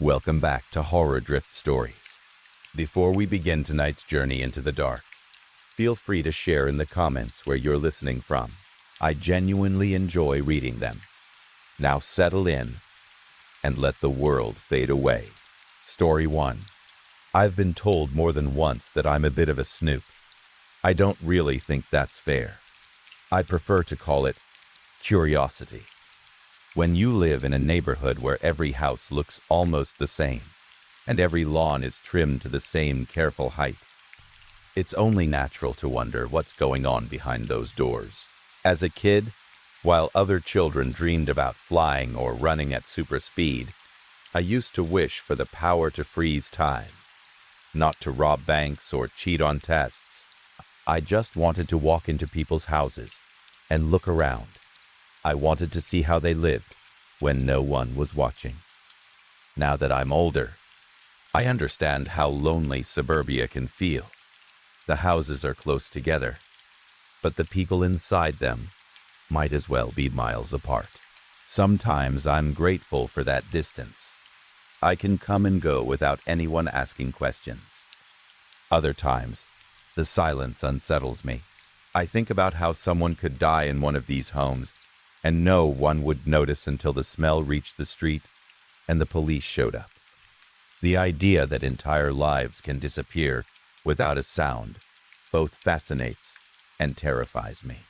Welcome back to Horror Drift Stories. Before we begin tonight's journey into the dark, feel free to share in the comments where you're listening from. I genuinely enjoy reading them. Now settle in and let the world fade away. Story 1. I've been told more than once that I'm a bit of a snoop. I don't really think that's fair. I prefer to call it curiosity. When you live in a neighborhood where every house looks almost the same, and every lawn is trimmed to the same careful height, it's only natural to wonder what's going on behind those doors. As a kid, while other children dreamed about flying or running at super speed, I used to wish for the power to freeze time, not to rob banks or cheat on tests. I just wanted to walk into people's houses and look around. I wanted to see how they lived when no one was watching. Now that I'm older, I understand how lonely suburbia can feel. The houses are close together, but the people inside them might as well be miles apart. Sometimes I'm grateful for that distance. I can come and go without anyone asking questions. Other times, the silence unsettles me. I think about how someone could die in one of these homes and no one would notice until the smell reached the street and the police showed up. The idea that entire lives can disappear without a sound both fascinates and terrifies me.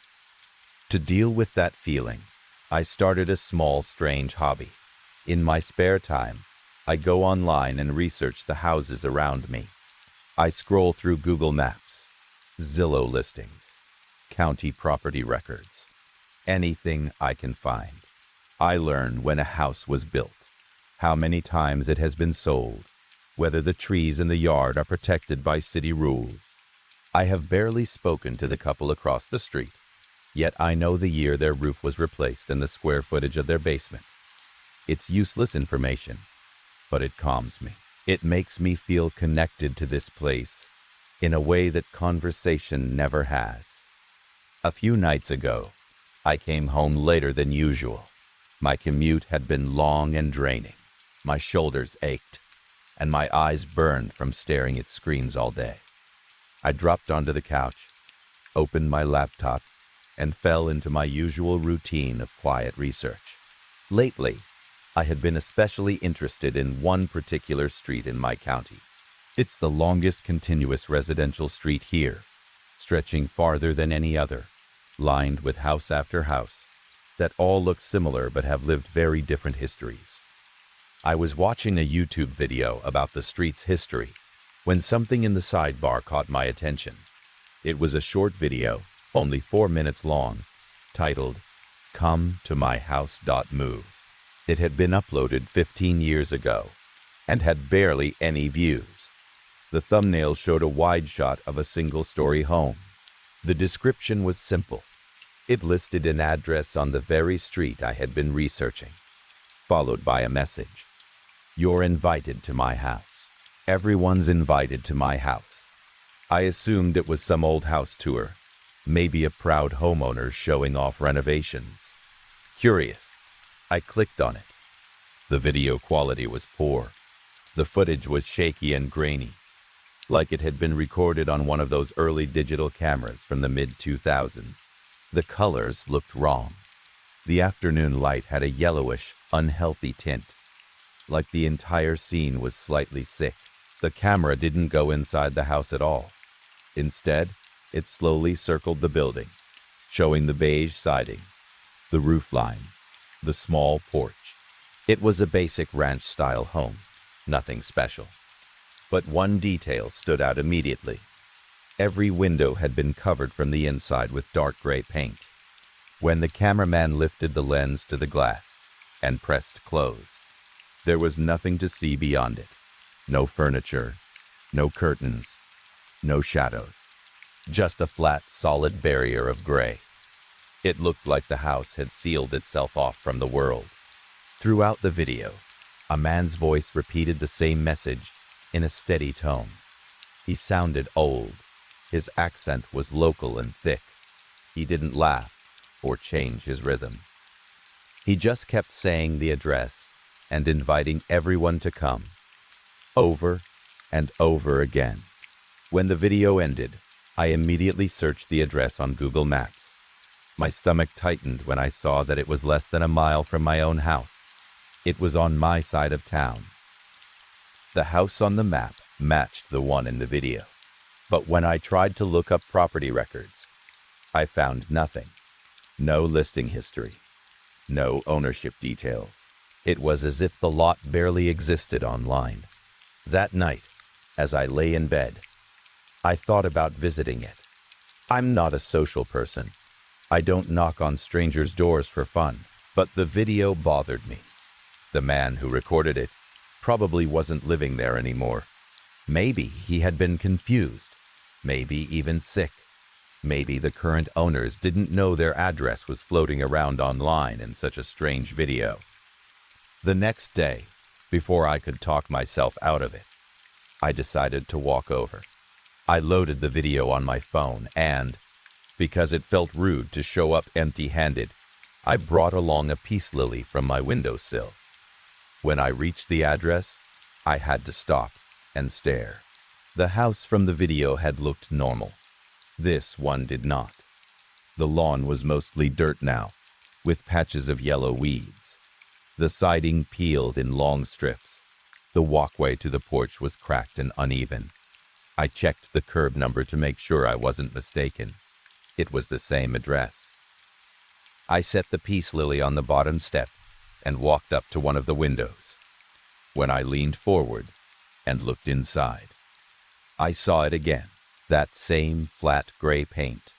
To deal with that feeling, I started a small, strange hobby. In my spare time, I go online and research the houses around me. I scroll through Google Maps, Zillow listings, county property records, anything I can find. I learn when a house was built, how many times it has been sold, whether the trees in the yard are protected by city rules. I have barely spoken to the couple across the street, yet I know the year their roof was replaced and the square footage of their basement. It's useless information, but it calms me. It makes me feel connected to this place in a way that conversation never has. A few nights ago, I came home later than usual. My commute had been long and draining. My shoulders ached, and my eyes burned from staring at screens all day. I dropped onto the couch, opened my laptop, and fell into my usual routine of quiet research. Lately, I had been especially interested in one particular street in my county. It's the longest continuous residential street here, stretching farther than any other, lined with house after house, that all look similar but have lived very different histories. I was watching a YouTube video about the street's history when something in the sidebar caught my attention. It was a short video, only 4 minutes long, titled, "Come to My House.move." It had been uploaded 15 years ago and had barely any views. The thumbnail showed a wide shot of a single-story home. The description was simple. It listed an address on the very street I had been researching, followed by a message. "You're invited to my house." Everyone's invited to my house. I assumed it was some old house tour, maybe a proud homeowner showing off renovations. Curious, I clicked on it. The video quality was poor. The footage was shaky and grainy, like it had been recorded on one of those early digital cameras from the mid-2000s. The colors looked wrong. The afternoon light had a yellowish, unhealthy tint, like the entire scene was slightly sick. The camera didn't go inside the house at all. Instead, it slowly circled the building, showing the beige siding, the roofline, the small porch. It was a basic ranch-style home, nothing special. But one detail stood out immediately. Every window had been covered from the inside with dark gray paint. When the cameraman lifted the lens to the glass and pressed close, there was nothing to see beyond it. No furniture, no curtains, no shadows. Just a flat, solid barrier of gray. It looked like the house had sealed itself off from the world. Throughout the video, a man's voice repeated the same message in a steady tone. He sounded old. His accent was local and thick. He didn't laugh or change his rhythm. He just kept saying the address and inviting everyone to come, over and over again. When the video ended, I immediately searched the address on Google Maps. My stomach tightened when I saw that it was less than a mile from my own house. It was on my side of town. The house on the map matched the one in the video. But when I tried to look up property records, I found nothing. No listing history. No ownership details. It was as if the lot barely existed online. That night, as I lay in bed, I thought about visiting it. I'm not a social person. I don't knock on strangers' doors for fun, but the video bothered me. The man who recorded it probably wasn't living there anymore. Maybe he had been confused, maybe even sick. Maybe the current owners didn't know their address was floating around online in such a strange video. The next day, before I could talk myself out of it, I decided to walk over. I loaded the video on my phone and, because it felt rude to show up empty-handed, I brought along a peace lily from my windowsill. When I reached the address, I had to stop and stare. The house from the video had looked normal. This one did not. The lawn was mostly dirt now, with patches of yellow weeds. The siding peeled in long strips. The walkway to the porch was cracked and uneven. I checked the curb number to make sure I wasn't mistaken. It was the same address. I set the peace lily on the bottom step and walked up to one of the windows. When I leaned forward and looked inside, I saw it again, that same flat gray paint,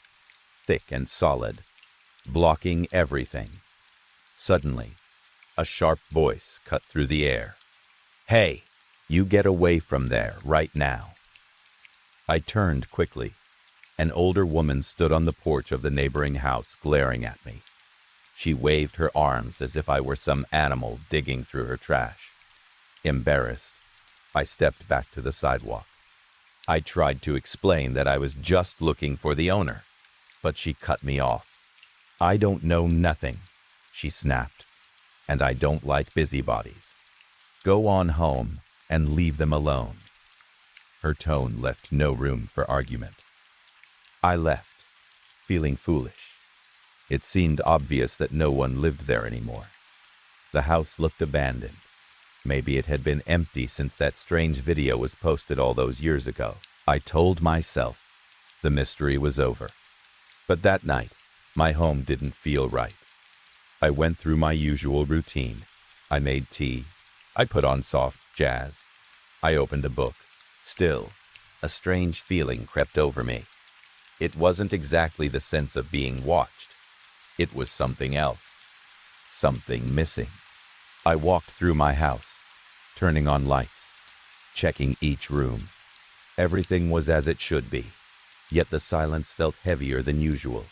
thick and solid, blocking everything. Suddenly, a sharp voice cut through the air. "Hey, you get away from there right now." I turned quickly. An older woman stood on the porch of the neighboring house, glaring at me. She waved her arms as if I were some animal digging through her trash. Embarrassed, I stepped back to the sidewalk. I tried to explain that I was just looking for the owner, but she cut me off. "I don't know nothing," she snapped, "and I don't like busybodies. Go on home and leave them alone." Her tone left no room for argument. I left, feeling foolish. It seemed obvious that no one lived there anymore. The house looked abandoned. Maybe it had been empty since that strange video was posted all those years ago. I told myself the mystery was over. But that night, my home didn't feel right. I went through my usual routine. I made tea. I put on soft jazz. I opened a book. Still, a strange feeling crept over me. It wasn't exactly the sense of being watched. It was something else. Something missing. I walked through my house, turning on lights, checking each room. Everything was as it should be, yet the silence felt heavier than usual.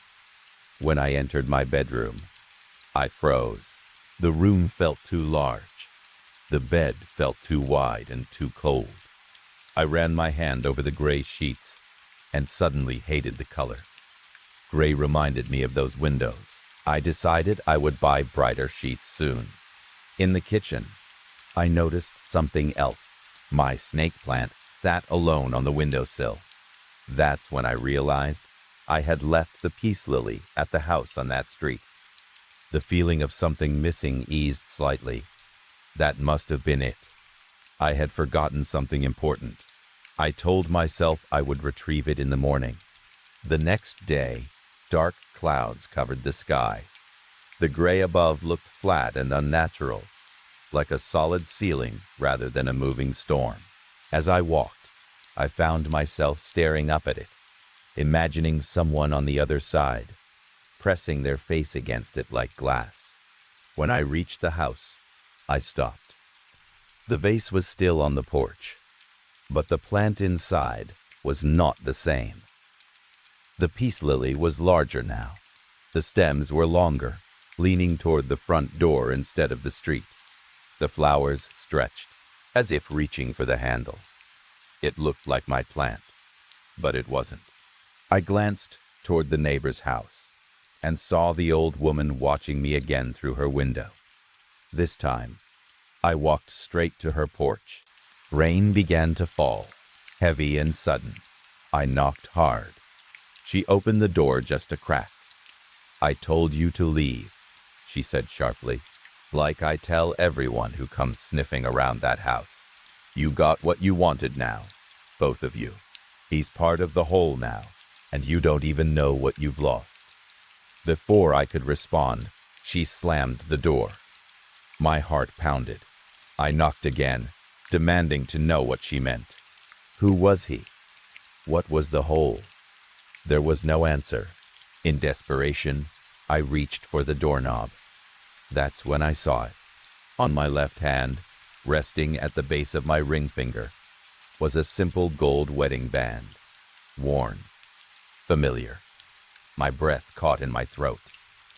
When I entered my bedroom, I froze. The room felt too large. The bed felt too wide and too cold. I ran my hand over the gray sheets and suddenly hated the color. Gray reminded me of those windows. I decided I would buy brighter sheets soon. In the kitchen, I noticed something else. My snake plant sat alone on the windowsill. That's when I realized I had left the peace lily at the house on that street. The feeling of something missing eased slightly. That must have been it. I had forgotten something important. I told myself I would retrieve it in the morning. The next day, dark clouds covered the sky. The gray above looked flat and unnatural, like a solid ceiling rather than a moving storm. As I walked, I found myself staring up at it, imagining someone on the other side, pressing their face against it like glass. When I reached the house, I stopped. The vase was still on the porch, but the plant inside was not the same. The peace lily was larger now. The stems were longer, leaning toward the front door instead of the street. The flowers stretched, as if reaching for the handle. It looked like my plant, but it wasn't. I glanced toward the neighbor's house and saw the old woman watching me again through her window. This time, I walked straight to her porch. Rain began to fall, heavy and sudden. I knocked hard. She opened the door just a crack. "I told you to leave," she said sharply, "like I tell everyone who comes sniffing around that house. You got what you wanted now, both of you. He's part of the whole now, and you don't even know what you've lost." Before I could respond, she slammed the door. My heart pounded. I knocked again, demanding to know what she meant. Who was he? What was the whole? There was no answer. In desperation, I reached for the doorknob. That's when I saw it. On my left hand, resting at the base of my ring finger, was a simple gold wedding band. Worn. Familiar. My breath caught in my throat.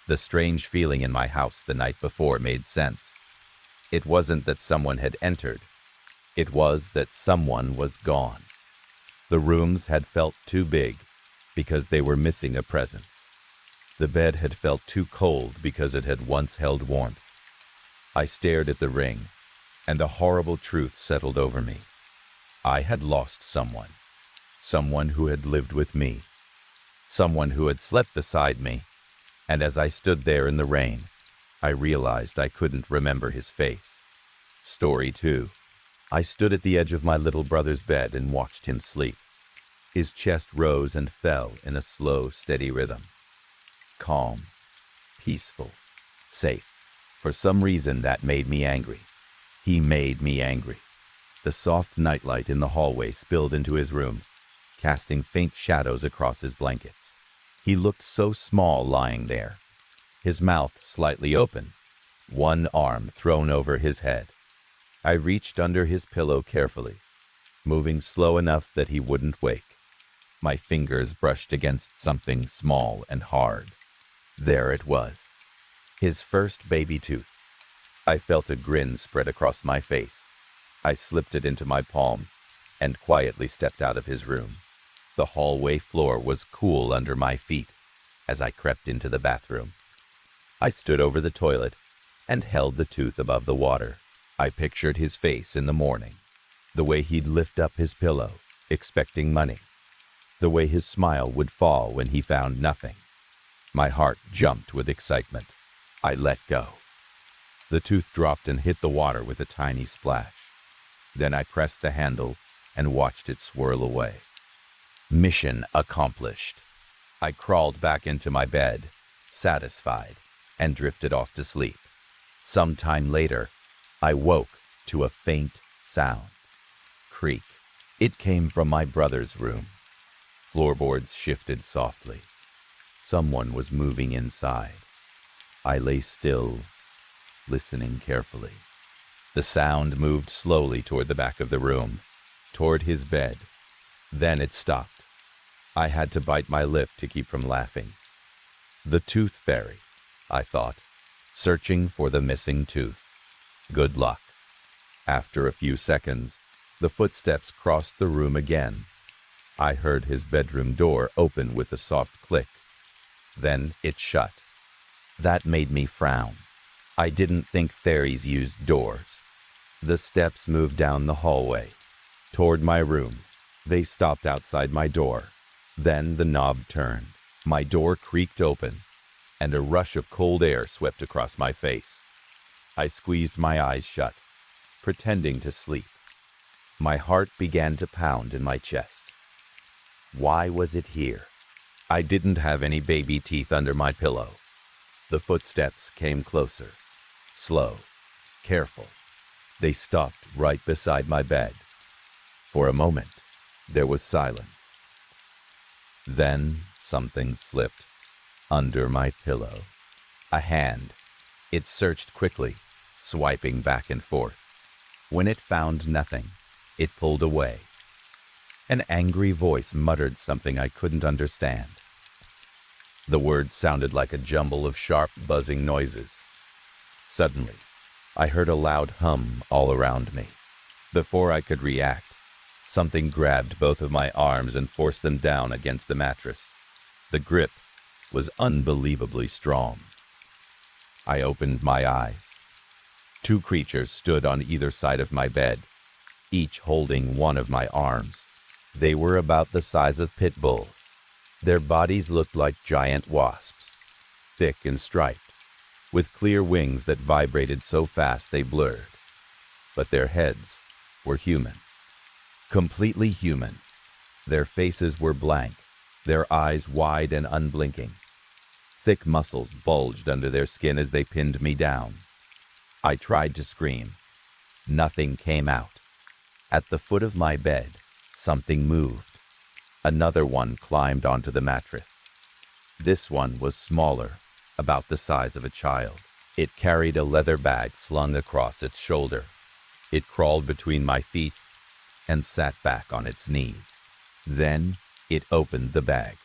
The strange feeling in my house the night before made sense. It wasn't that someone had entered. It was that someone was gone. The rooms had felt too big because they were missing a presence. The bed had felt too cold because it had once held warmth. I stared at the ring, and a horrible truth settled over me. I had lost someone. Someone who had lived with me. Someone who had slept beside me. And as I stood there in the rain, I realized I couldn't remember his face. Story 2. I stood at the edge of my little brother's bed and watched him sleep. His chest rose and fell in a slow, steady rhythm. Calm, peaceful, safe. For some reason, that made me angry. He made me angry. The soft nightlight in the hallway spilled into his room, casting faint shadows across his blankets. He looked so small lying there, his mouth slightly open, one arm thrown over his head. I reached under his pillow carefully, moving slow enough that he wouldn't wake. My fingers brushed against something small and hard. There it was, his first baby tooth. I felt a grin spread across my face. I slipped it into my palm and quietly stepped out of his room. The hallway floor was cool under my feet as I crept into the bathroom. I stood over the toilet and held the tooth above the water. I pictured his face in the morning, the way he'd lift up his pillow, expecting money, the way his smile would fall when he found nothing. My heart jumped with excitement. I let go. The tooth dropped and hit the water with a tiny splash. Then I pressed the handle and watched it swirl away. Mission accomplished. I crawled back into my bed, satisfied, and drifted off to sleep. Sometime later, I woke to a faint sound. Creak. It came from my brother's room. Floorboards shifted softly. Someone was moving inside. I lay still, listening carefully. The sound moved slowly toward the back of the room, toward his bed. Then it stopped. I had to bite my lip to keep from laughing. The tooth fairy, I thought, searching for the missing tooth. Good luck. After a few seconds, the footsteps crossed the room again. I heard his bedroom door open with a soft click. Then it shut. That made me frown. I didn't think fairies used doors. The steps moved down the hallway, toward my room. They stopped outside my door. Then the knob turned. My door creaked open, and a rush of cold air swept across my face. I squeezed my eyes shut, pretending to sleep. My heart began to pound in my chest. Why was it here? I didn't have any baby teeth under my pillow. The footsteps came closer, slow, careful. They stopped right beside my bed. For a moment, there was silence. Then something slipped under my pillow. A hand. It searched quickly, swiping back and forth. When it found nothing, it pulled away. An angry voice muttered something I couldn't understand. The words sounded like a jumble of sharp, buzzing noises. Suddenly, I heard a loud hum all around me. Before I could react, something grabbed both of my arms and forced them down against the mattress. The grip was unbelievably strong. I opened my eyes. Two creatures stood on either side of my bed, each holding one of my arms. They were about the size of pit bulls. Their bodies looked like giant wasps, thick and striped, with clear wings that vibrated so fast they blurred. But their heads were human, completely human. Their faces were blank, their eyes wide and unblinking. Thick muscles bulged under their skin as they pinned me down. I tried to scream. Nothing came out. At the foot of my bed, something moved. Another one climbed onto the mattress. This one was smaller, about the size of a child. It carried a leather bag slung across its shoulder. It crawled between my feet and sat back on its knees. Then it opened the bag.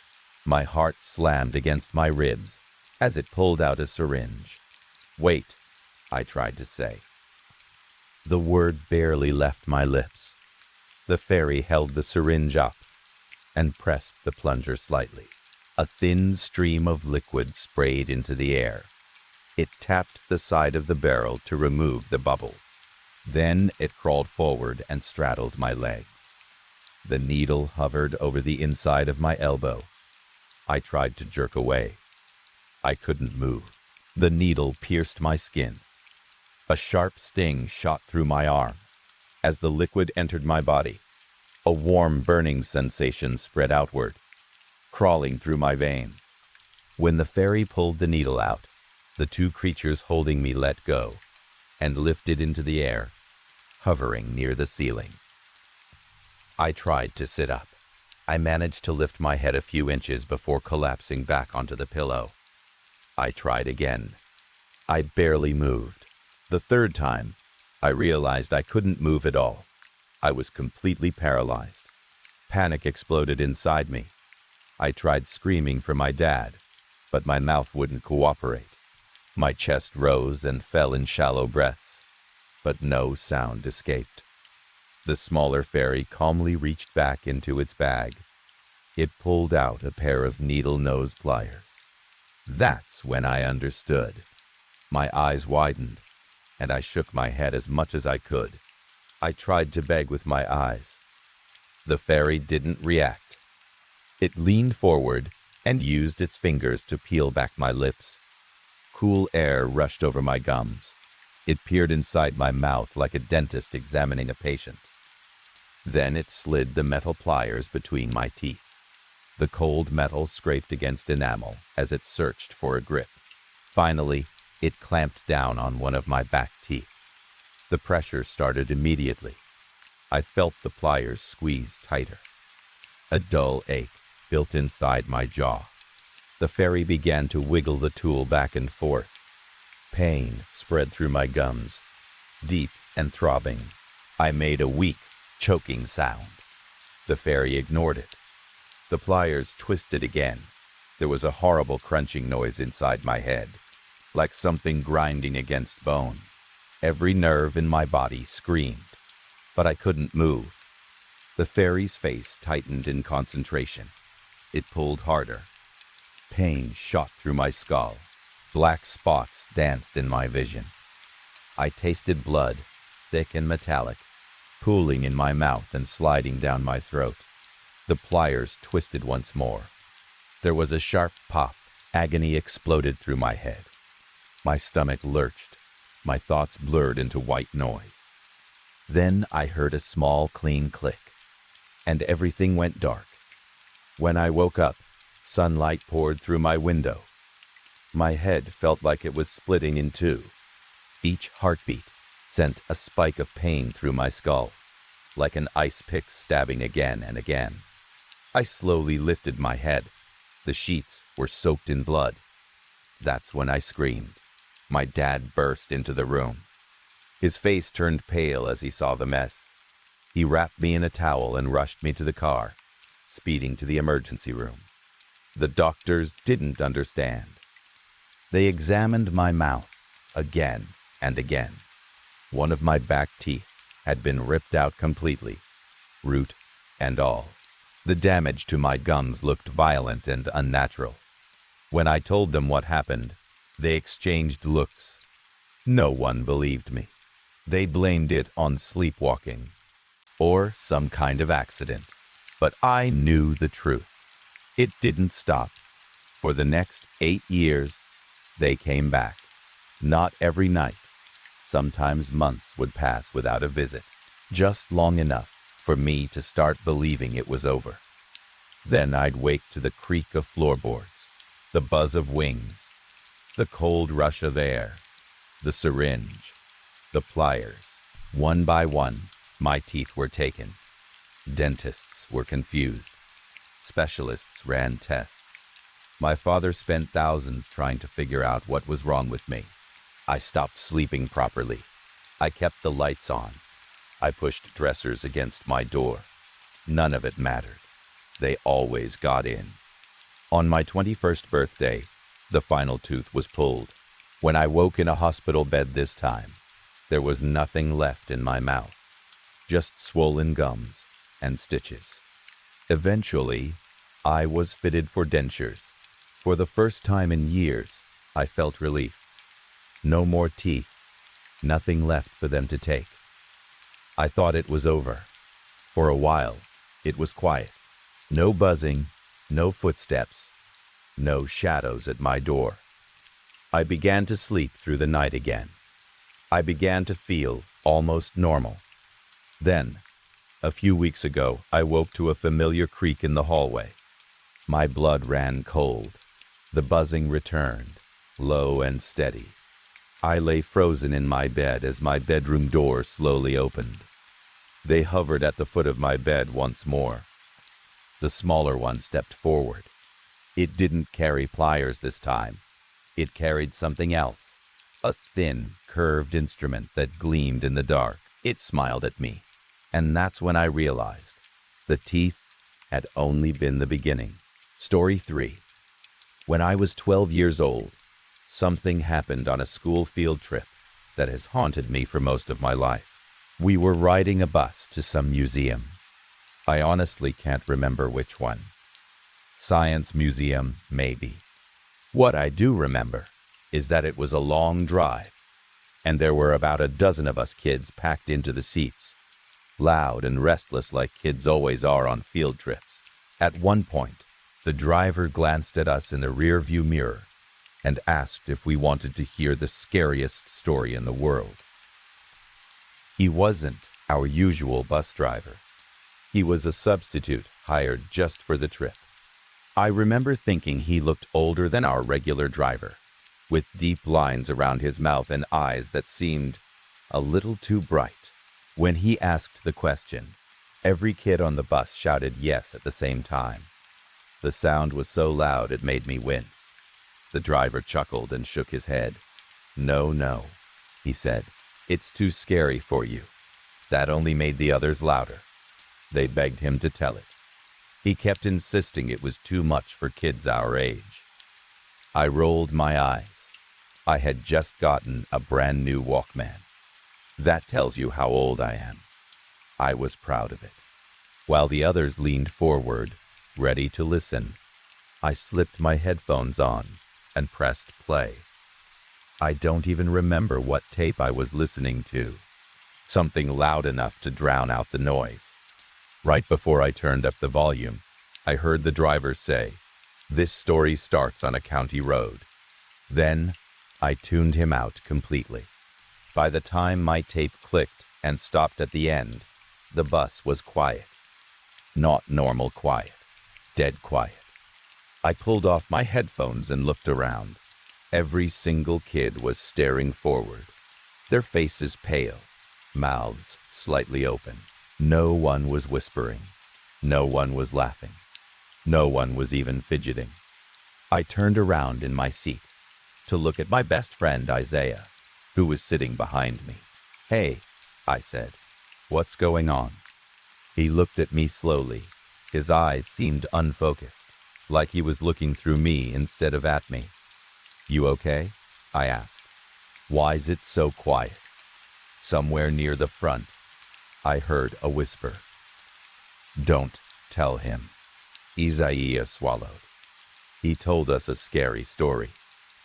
My heart slammed against my ribs as it pulled out a syringe. "Wait," I tried to say. The word barely left my lips. The fairy held the syringe up and pressed the plunger slightly. A thin stream of liquid sprayed into the air. It tapped the side of the barrel to remove the bubbles. Then it crawled forward and straddled my legs. The needle hovered over the inside of my elbow. I tried to jerk away. I couldn't move. The needle pierced my skin. A sharp sting shot through my arm. As the liquid entered my body, a warm burning sensation spread outward, crawling through my veins. When the fairy pulled the needle out, the two creatures holding me let go and lifted into the air, hovering near the ceiling. I tried to sit up. I managed to lift my head a few inches before collapsing back onto the pillow. I tried again. I barely moved. The third time, I realized I couldn't move at all. I was completely paralyzed. Panic exploded inside me. I tried screaming for my dad, but my mouth wouldn't cooperate. My chest rose and fell in shallow breaths, but no sound escaped. The smaller fairy calmly reached back into its bag. It pulled out a pair of needle-nose pliers. That's when I understood. My eyes widened, and I shook my head as much as I could. I tried to beg with my eyes. The fairy didn't react. It leaned forward and used its fingers to peel back my lips. Cool air rushed over my gums. It peered inside my mouth like a dentist examining a patient. Then it slid the metal pliers between my teeth. The cold metal scraped against enamel as it searched for a grip. Finally, it clamped down on one of my back teeth. The pressure started immediately. I felt the pliers squeeze tighter. A dull ache built inside my jaw. The fairy began to wiggle the tool back and forth. Pain spread through my gums, deep and throbbing. I made a weak, choking sound. The fairy ignored it. The pliers twisted again. There was a horrible crunching noise inside my head, like something grinding against bone. Every nerve in my body screamed, but I couldn't move. The fairy's face tightened in concentration. It pulled harder. Pain shot through my skull. Black spots danced in my vision. I tasted blood, thick and metallic, pooling in my mouth and sliding down my throat. The pliers twisted once more. There was a sharp pop. Agony exploded through my head. My stomach lurched. My thoughts blurred into white noise. Then I heard a small, clean click, and everything went dark. When I woke up, sunlight poured through my window. My head felt like it was splitting in two. Each heartbeat sent a spike of pain through my skull, like an ice pick stabbing again and again. I slowly lifted my head. The sheets were soaked in blood. That's when I screamed. My dad burst into the room. His face turned pale as he saw the mess. He wrapped me in a towel and rushed me to the car, speeding to the emergency room. The doctors didn't understand. They examined my mouth again and again. One of my back teeth had been ripped out completely, root and all. The damage to my gums looked violent and unnatural. When I told them what happened, they exchanged looks. No one believed me. They blamed it on sleepwalking or some kind of accident. But I knew the truth. It didn't stop. For the next 8 years, they came back. Not every night. Sometimes months would pass without a visit, just long enough for me to start believing it was over. Then I'd wake to the creak of floorboards, the buzz of wings, the cold rush of air, the syringe, the pliers. One by one, my teeth were taken. Dentists were confused. Specialists ran tests. My father spent thousands trying to figure out what was wrong with me. I stopped sleeping properly. I kept the lights on. I pushed dressers against my door. None of it mattered. They always got in. On my 21st birthday, the final tooth was pulled. When I woke in a hospital bed this time, there was nothing left in my mouth, just swollen gums and stitches. Eventually, I was fitted for dentures. For the first time in years, I felt relief. No more teeth, nothing left for them to take. I thought it was over. For a while, it was quiet. No buzzing, no footsteps, no shadows at my door. I began to sleep through the night again. I began to feel almost normal. Then, a few weeks ago, I woke to a familiar creak in the hallway. My blood ran cold. The buzzing returned, low and steady. I lay frozen in my bed as my bedroom door slowly opened. They hovered at the foot of my bed once more. The smaller one stepped forward. It didn't carry pliers this time. It carried something else, a thin, curved instrument that gleamed in the dark. It smiled at me, and that's when I realized the teeth had only been the beginning. Story 3. When I was 12 years old, something happened on a school field trip that has haunted me for most of my life. We were riding a bus to some museum. I honestly can't remember which one. Science museum, maybe. What I do remember is that it was a long drive, and there were about a dozen of us kids packed into the seats, loud and restless like kids always are on field trips. At one point, the driver glanced at us in the rearview mirror and asked if we wanted to hear the scariest story in the world. He wasn't our usual bus driver. He was a substitute hired just for the trip. I remember thinking he looked older than our regular driver, with deep lines around his mouth and eyes that seemed a little too bright. When he asked the question, every kid on the bus shouted yes at the same time. The sound was so loud it made me wince. The driver chuckled and shook his head. No, he said. It's too scary for you. That only made the others louder. They begged him to tell it. He kept insisting it was too much for kids our age. I rolled my eyes. I had just gotten a brand new Walkman. That tells you how old I am. I was proud of it. While the others leaned forward, ready to listen, I slipped my headphones on and pressed play. I don't even remember what tape I was listening to. Something loud enough to drown out the noise. Right before I turned up the volume, I heard the driver say, "This story starts on a county road." Then, I tuned him out completely. By the time my tape clicked and stopped at the end, the bus was quiet. Not normal quiet. Dead quiet. I pulled off my headphones and looked around. Every single kid was staring forward, their faces pale, mouths slightly open. No one was whispering. No one was laughing. No one was even fidgeting. I turned around in my seat to look at my best friend, Isaiah, who was sitting behind me. "Hey," I said, "what's going on?" He looked at me slowly. His eyes seemed unfocused, like he was looking through me instead of at me. "You okay?" I asked. "Why's it so quiet?" Somewhere near the front, I heard a whisper. "Don't tell him." Isaiah swallowed. "He told us a scary story,"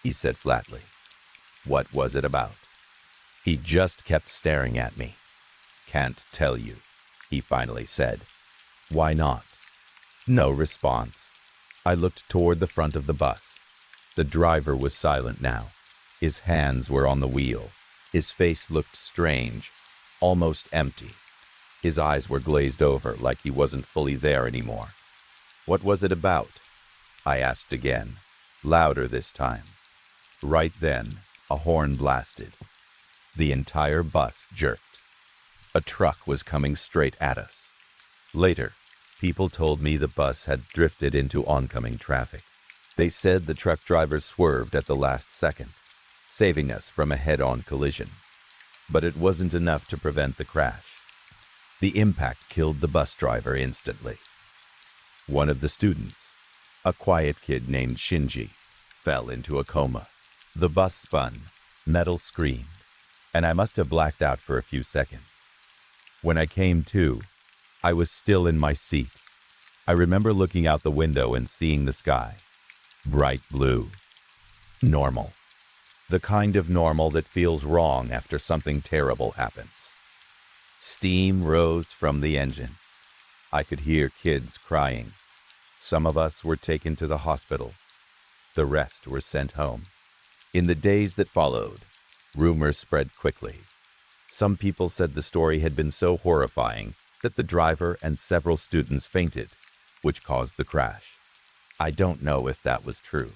he said flatly. "What was it about?" He just kept staring at me. "Can't tell you," he finally said. "Why not?" No response. I looked toward the front of the bus. The driver was silent now. His hands were on the wheel. His face looked strange, almost empty. His eyes were glazed over like he wasn't fully there anymore. "What was it about?" I asked again, louder this time. Right then, a horn blasted. The entire bus jerked. A truck was coming straight at us. Later, people told me the bus had drifted into oncoming traffic. They said the truck driver swerved at the last second, saving us from a head-on collision. But it wasn't enough to prevent the crash. The impact killed the bus driver instantly. One of the students, a quiet kid named Shinji, fell into a coma. The bus spun, metal screamed, and I must have blacked out for a few seconds. When I came to, I was still in my seat. I remember looking out the window and seeing the sky. Bright blue. Normal. The kind of normal that feels wrong after something terrible happens. Steam rose from the engine. I could hear kids crying. Some of us were taken to the hospital. The rest were sent home. In the days that followed, rumors spread quickly. Some people said the story had been so horrifying that the driver and several students fainted, which caused the crash. I don't know if that was true.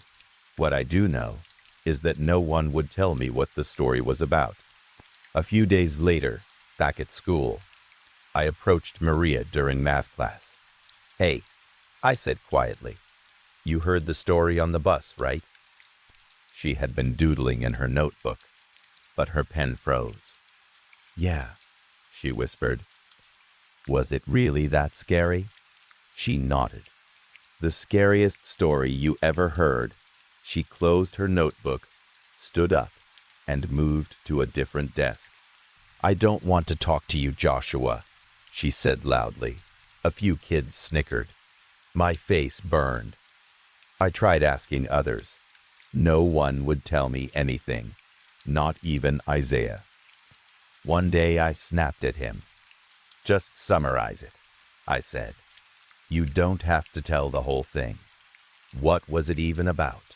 What I do know is that no one would tell me what the story was about. A few days later, back at school, I approached Maria during math class. "Hey," I said quietly, "you heard the story on the bus, right?" She had been doodling in her notebook, but her pen froze. "Yeah," she whispered. "Was it really that scary?" She nodded. "The scariest story you ever heard." She closed her notebook, stood up, and moved to a different desk. "I don't want to talk to you, Joshua," she said loudly. A few kids snickered. My face burned. I tried asking others. No one would tell me anything, not even Isaiah. One day I snapped at him. "Just summarize it," I said. "You don't have to tell the whole thing. What was it even about?"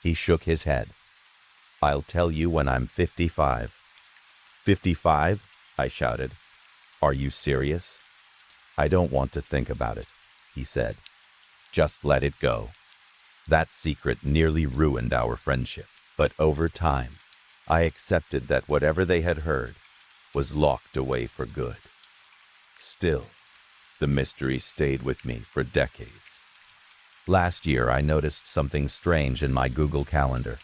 He shook his head. "I'll tell you when I'm 55. 55? I shouted. "Are you serious?" "I don't want to think about it," he said. "Just let it go." That secret nearly ruined our friendship, but over time, I accepted that whatever they had heard was locked away for good. Still, the mystery stayed with me for decades. Last year, I noticed something strange in my Google Calendar.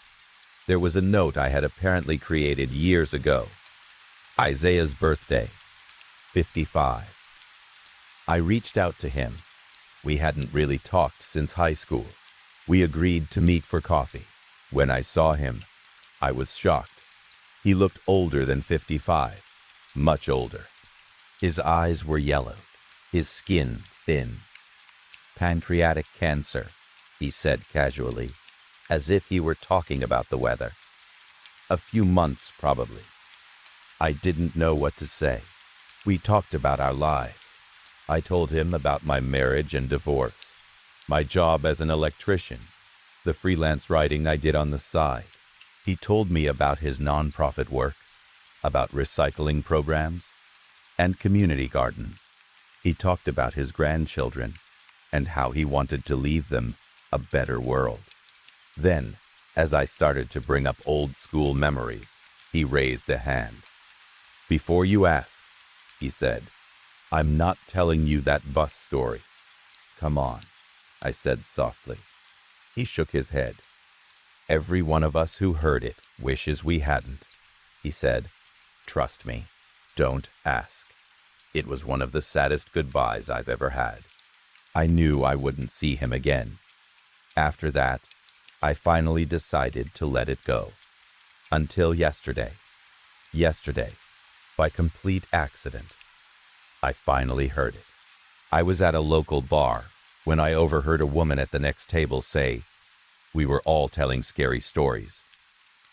There was a note I had apparently created years ago. Isaiah's birthday, 55. I reached out to him. We hadn't really talked since high school. We agreed to meet for coffee. When I saw him, I was shocked. He looked older than 55, much older. His eyes were yellow, his skin thin. "Pancreatic cancer," he said casually, as if he were talking about the weather. "A few months, probably." I didn't know what to say. We talked about our lives. I told him about my marriage and divorce, my job as an electrician, the freelance writing I did on the side. He told me about his nonprofit work, about recycling programs, and community gardens. He talked about his grandchildren and how he wanted to leave them a better world. Then, as I started to bring up old school memories, he raised a hand. "Before you ask," he said, "I'm not telling you that bus story." "Come on," I said softly. He shook his head. "Every one of us who heard it wishes we hadn't," he said. "Trust me, don't ask." It was one of the saddest goodbyes I've ever had. I knew I wouldn't see him again. After that, I finally decided to let it go. Until yesterday. Yesterday, by complete accident, I finally heard it. I was at a local bar when I overheard a woman at the next table say, "We were all telling scary stories."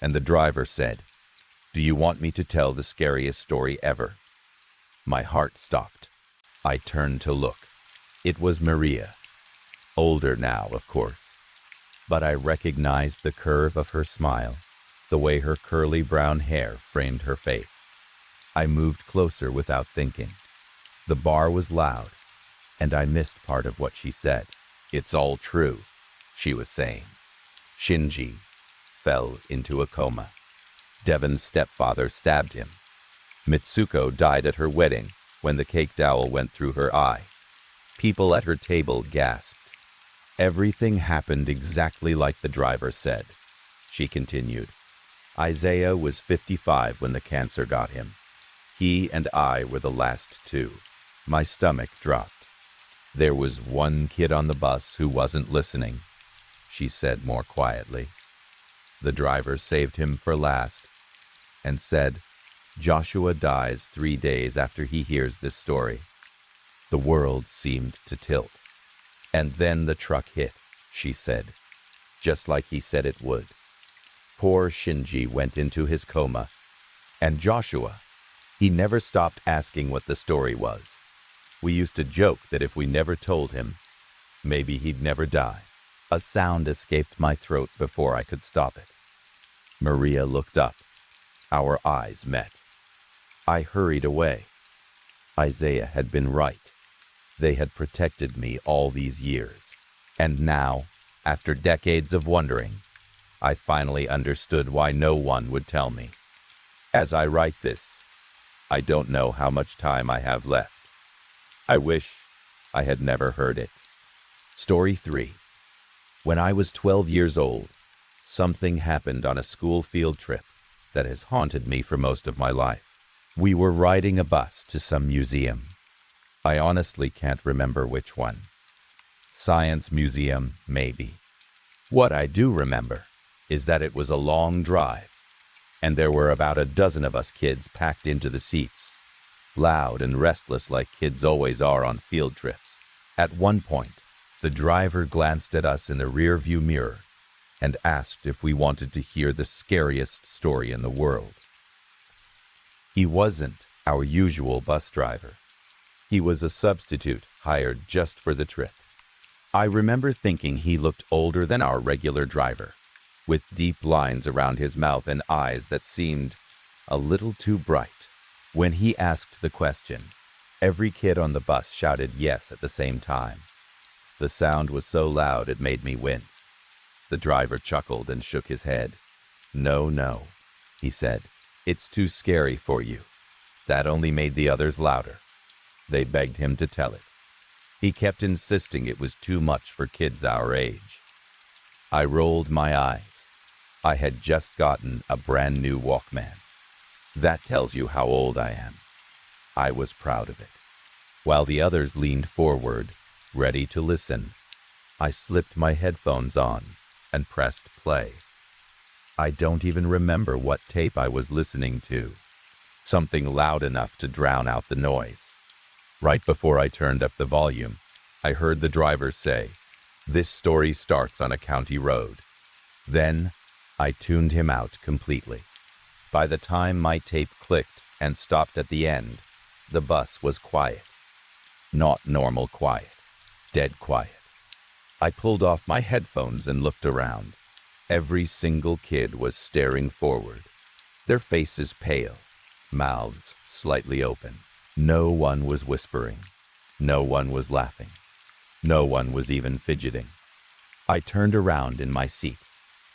And the driver said, Do you want me to tell the scariest story ever? My heart stopped. I turned to look. It was Maria. Older now, of course. But I recognized the curve of her smile, the way her curly brown hair framed her face. I moved closer without thinking. The bar was loud, and I missed part of what she said. It's all true, she was saying. Shinji fell into a coma. Devon's stepfather stabbed him. Mitsuko died at her wedding when the cake dowel went through her eye. People at her table gasped. Everything happened exactly like the driver said, she continued. Isaiah was 55 when the cancer got him. He and I were the last two. My stomach dropped. There was one kid on the bus who wasn't listening, she said more quietly. The driver saved him for last and said, Joshua dies 3 days after he hears this story. The world seemed to tilt. And then the truck hit, she said, just like he said it would. Poor Shinji went into his coma. And Joshua, he never stopped asking what the story was. We used to joke that if we never told him, maybe he'd never die. A sound escaped my throat before I could stop it. Maria looked up. Our eyes met. I hurried away. Isaiah had been right. They had protected me all these years. And now, after decades of wondering, I finally understood why no one would tell me. As I write this, I don't know how much time I have left. I wish I had never heard it. Story 3. When I was 12 years old, something happened on a school field trip that has haunted me for most of my life. We were riding a bus to some museum. I honestly can't remember which one. Science museum, maybe. What I do remember is that it was a long drive, and there were about a dozen of us kids packed into the seats, loud and restless like kids always are on field trips. At one point, the driver glanced at us in the rearview mirror and asked if we wanted to hear the scariest story in the world. He wasn't our usual bus driver. He was a substitute hired just for the trip. I remember thinking he looked older than our regular driver, with deep lines around his mouth and eyes that seemed a little too bright. When he asked the question, every kid on the bus shouted yes at the same time. The sound was so loud it made me wince. The driver chuckled and shook his head. No, he said. It's too scary for you. That only made the others louder. They begged him to tell it. He kept insisting it was too much for kids our age. I rolled my eyes. I had just gotten a brand new Walkman. That tells you how old I am. I was proud of it. While the others leaned forward, ready to listen, I slipped my headphones on and pressed play. I don't even remember what tape I was listening to. Something loud enough to drown out the noise. Right before I turned up the volume, I heard the driver say, "This story starts on a county road." Then, I tuned him out completely. By the time my tape clicked and stopped at the end, the bus was quiet. Not normal quiet. Dead quiet. I pulled off my headphones and looked around. Every single kid was staring forward, their faces pale, mouths slightly open. No one was whispering. No one was laughing. No one was even fidgeting. I turned around in my seat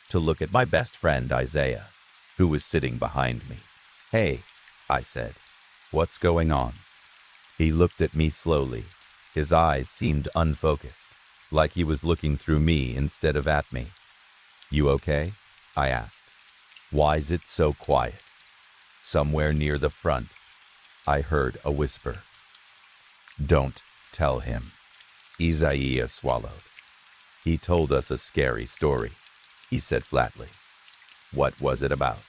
to look at my best friend, Isaiah, who was sitting behind me. "Hey," I said, "what's going on?" He looked at me slowly. His eyes seemed unfocused, like he was looking through me instead of at me. "You okay?" I asked. "Why's it so quiet?" Somewhere near the front, I heard a whisper. "Don't tell him." Isaiah swallowed. "He told us a scary story," he said flatly. "What was it about?"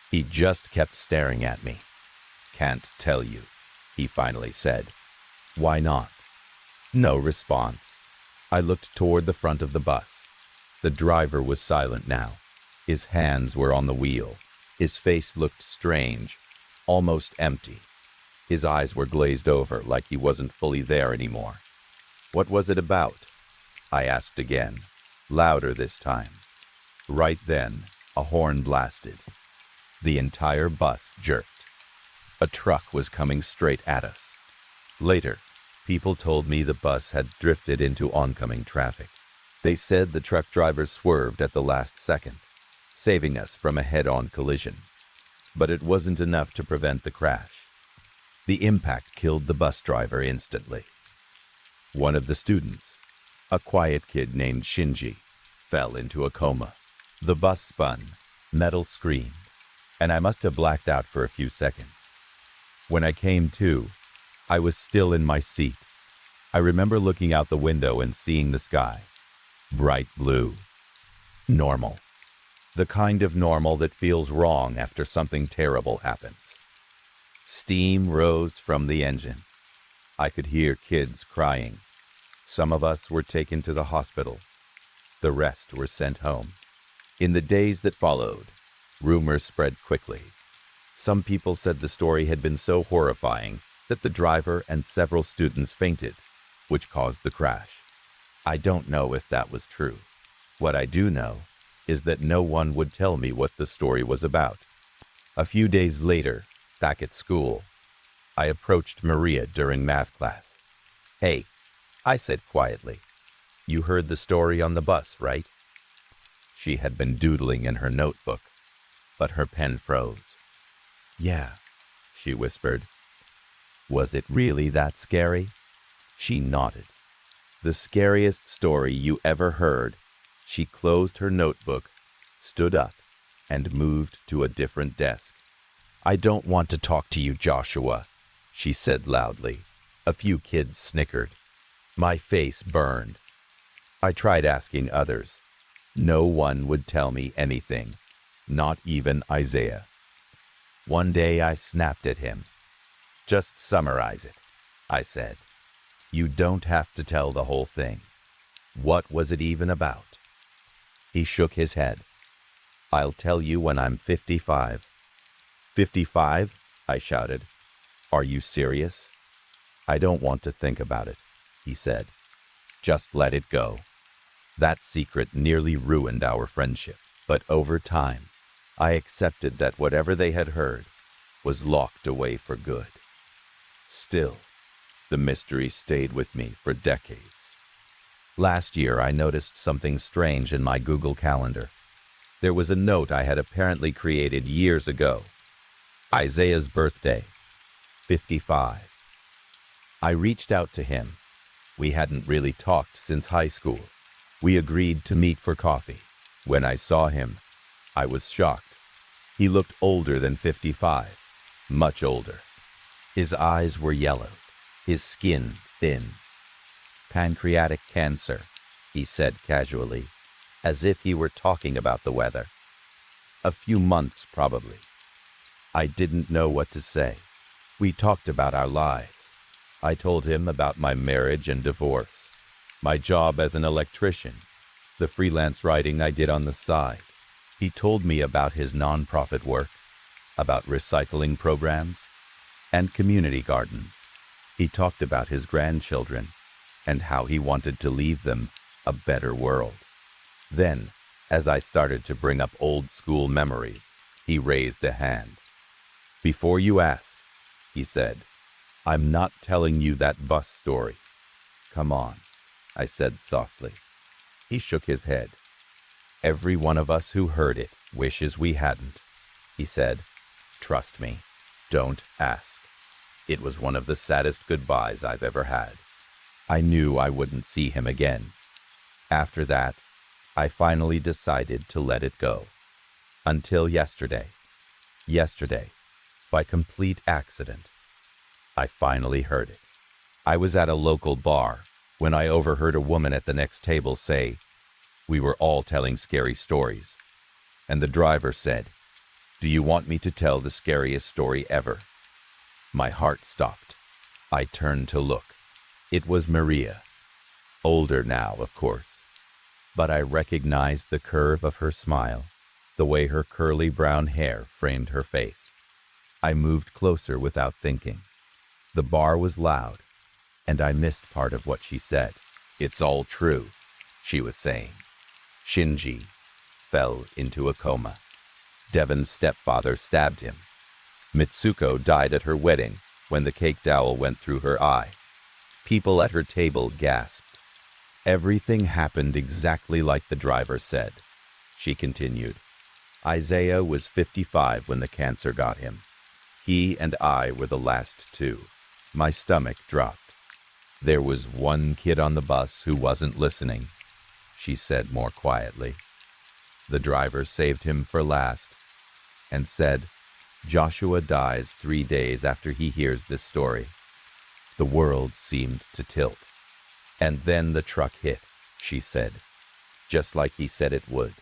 He just kept staring at me. "Can't tell you," he finally said. "Why not?" No response. I looked toward the front of the bus. The driver was silent now. His hands were on the wheel. His face looked strange, almost empty. His eyes were glazed over like he wasn't fully there anymore. "What was it about?" I asked again, louder this time. Right then, a horn blasted. The entire bus jerked. A truck was coming straight at us. Later, people told me the bus had drifted into oncoming traffic. They said the truck driver swerved at the last second, saving us from a head-on collision. But it wasn't enough to prevent the crash. The impact killed the bus driver instantly. One of the students, a quiet kid named Shinji, fell into a coma. The bus spun, metal screamed, and I must have blacked out for a few seconds. When I came to, I was still in my seat. I remember looking out the window and seeing the sky. Bright blue. Normal. The kind of normal that feels wrong after something terrible happens. Steam rose from the engine. I could hear kids crying. Some of us were taken to the hospital. The rest were sent home. In the days that followed, rumors spread quickly. Some people said the story had been so horrifying that the driver and several students fainted, which caused the crash. I don't know if that was true. What I do know is that no one would tell me what the story was about. A few days later, back at school, I approached Maria during math class. "Hey," I said quietly, "you heard the story on the bus, right?" She had been doodling in her notebook, but her pen froze. "Yeah," she whispered. "Was it really that scary?" She nodded. "The scariest story you ever heard." She closed her notebook, stood up, and moved to a different desk. "I don't want to talk to you, Joshua," she said loudly. A few kids snickered. My face burned. I tried asking others. No one would tell me anything, not even Isaiah. One day I snapped at him. "Just summarize it," I said. "You don't have to tell the whole thing. What was it even about?" He shook his head. "I'll tell you when I'm 55. 55? I shouted. "Are you serious?" "I don't want to think about it," he said. "Just let it go." That secret nearly ruined our friendship, but over time, I accepted that whatever they had heard was locked away for good. Still, the mystery stayed with me for decades. Last year, I noticed something strange in my Google Calendar. There was a note I had apparently created years ago. Isaiah's birthday, 55. I reached out to him. We hadn't really talked since high school. We agreed to meet for coffee. When I saw him, I was shocked. He looked older than 55, much older. His eyes were yellow, his skin thin. "Pancreatic cancer," he said casually, as if he were talking about the weather. "A few months, probably." I didn't know what to say. We talked about our lives. I told him about my marriage and divorce, my job as an electrician, the freelance writing I did on the side. He told me about his nonprofit work, about recycling programs, and community gardens. He talked about his grandchildren and how he wanted to leave them a better world. Then, as I started to bring up old school memories, he raised a hand. "Before you ask," he said, "I'm not telling you that bus story." "Come on," I said softly. He shook his head. "Every one of us who heard it wishes we hadn't," he said. "Trust me, don't ask." It was one of the saddest goodbyes I've ever had. I knew I wouldn't see him again. After that, I finally decided to let it go. Until yesterday. Yesterday, by complete accident, I finally heard it. I was at a local bar when I overheard a woman at the next table say, "We were all telling scary stories." And the driver said, "Do you want me to tell the scariest story ever?" My heart stopped. I turned to look. It was Maria. Older now, of course, but I recognized the curve of her smile, the way her curly brown hair framed her face. I moved closer without thinking. The bar was loud, and I missed part of what she said. "It's all true," she was saying. "Shinji fell into a coma. Devon's stepfather stabbed him. Mitsuko died at her wedding when the cake dowel went through her eye. People at her table gasped. Everything happened exactly like the driver said," she continued. "Isaiah was 55 when the cancer got him. He and I were the last two." My stomach dropped. "There was one kid on the bus who wasn't listening," she said more quietly. "The driver saved him for last and said, 'Joshua dies 3 days after he hears this story.'" The world seemed to tilt. "And then the truck hit," she said, "just like he said it would.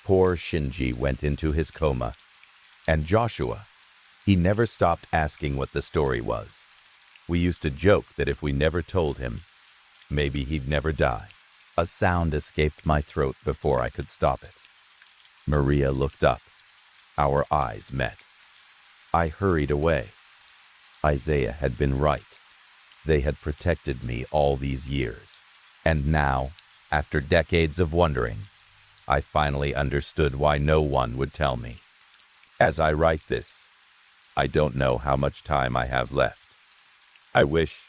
Poor Shinji went into his coma. And Joshua, he never stopped asking what the story was. We used to joke that if we never told him, maybe he'd never die." A sound escaped my throat before I could stop it. Maria looked up. Our eyes met. I hurried away. Isaiah had been right. They had protected me all these years. And now, after decades of wondering, I finally understood why no one would tell me. As I write this, I don't know how much time I have left. I wish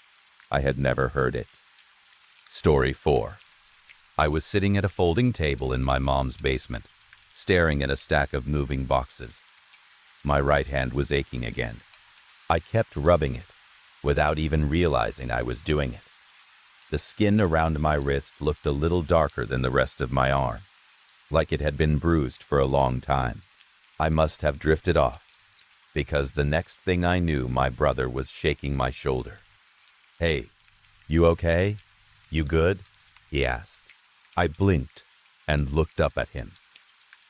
I had never heard it. Story 4. I was sitting at a folding table in my mom's basement, staring at a stack of moving boxes. My right hand was aching again. I kept rubbing it, without even realizing I was doing it. The skin around my wrist looked a little darker than the rest of my arm, like it had been bruised for a long time. I must have drifted off, because the next thing I knew, my brother was shaking my shoulder. "Hey, you okay? You good?" he asked. I blinked and looked up at him.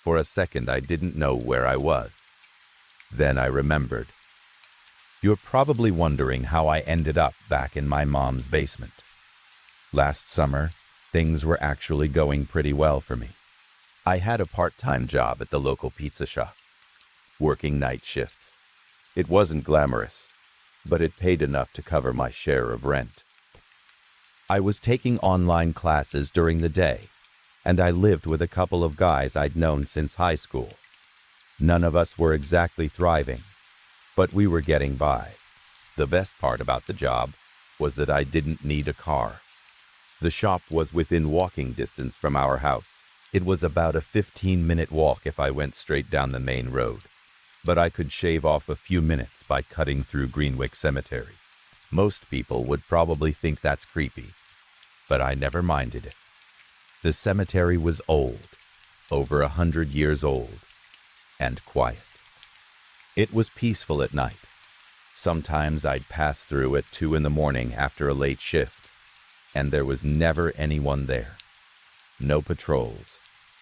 For a second, I didn't know where I was. Then I remembered. You're probably wondering how I ended up back in my mom's basement. Last summer, things were actually going pretty well for me. I had a part-time job at the local pizza shop, working night shifts. It wasn't glamorous, but it paid enough to cover my share of rent. I was taking online classes during the day, and I lived with a couple of guys I'd known since high school. None of us were exactly thriving, but we were getting by. The best part about the job was that I didn't need a car. The shop was within walking distance from our house. It was about a 15-minute walk if I went straight down the main road, but I could shave off a few minutes by cutting through Greenwick Cemetery. Most people would probably think that's creepy, but I never minded it. The cemetery was old, over 100 years old, and quiet. It was peaceful at night. Sometimes I'd pass through at 2 in the morning after a late shift, and there was never anyone there. No patrols,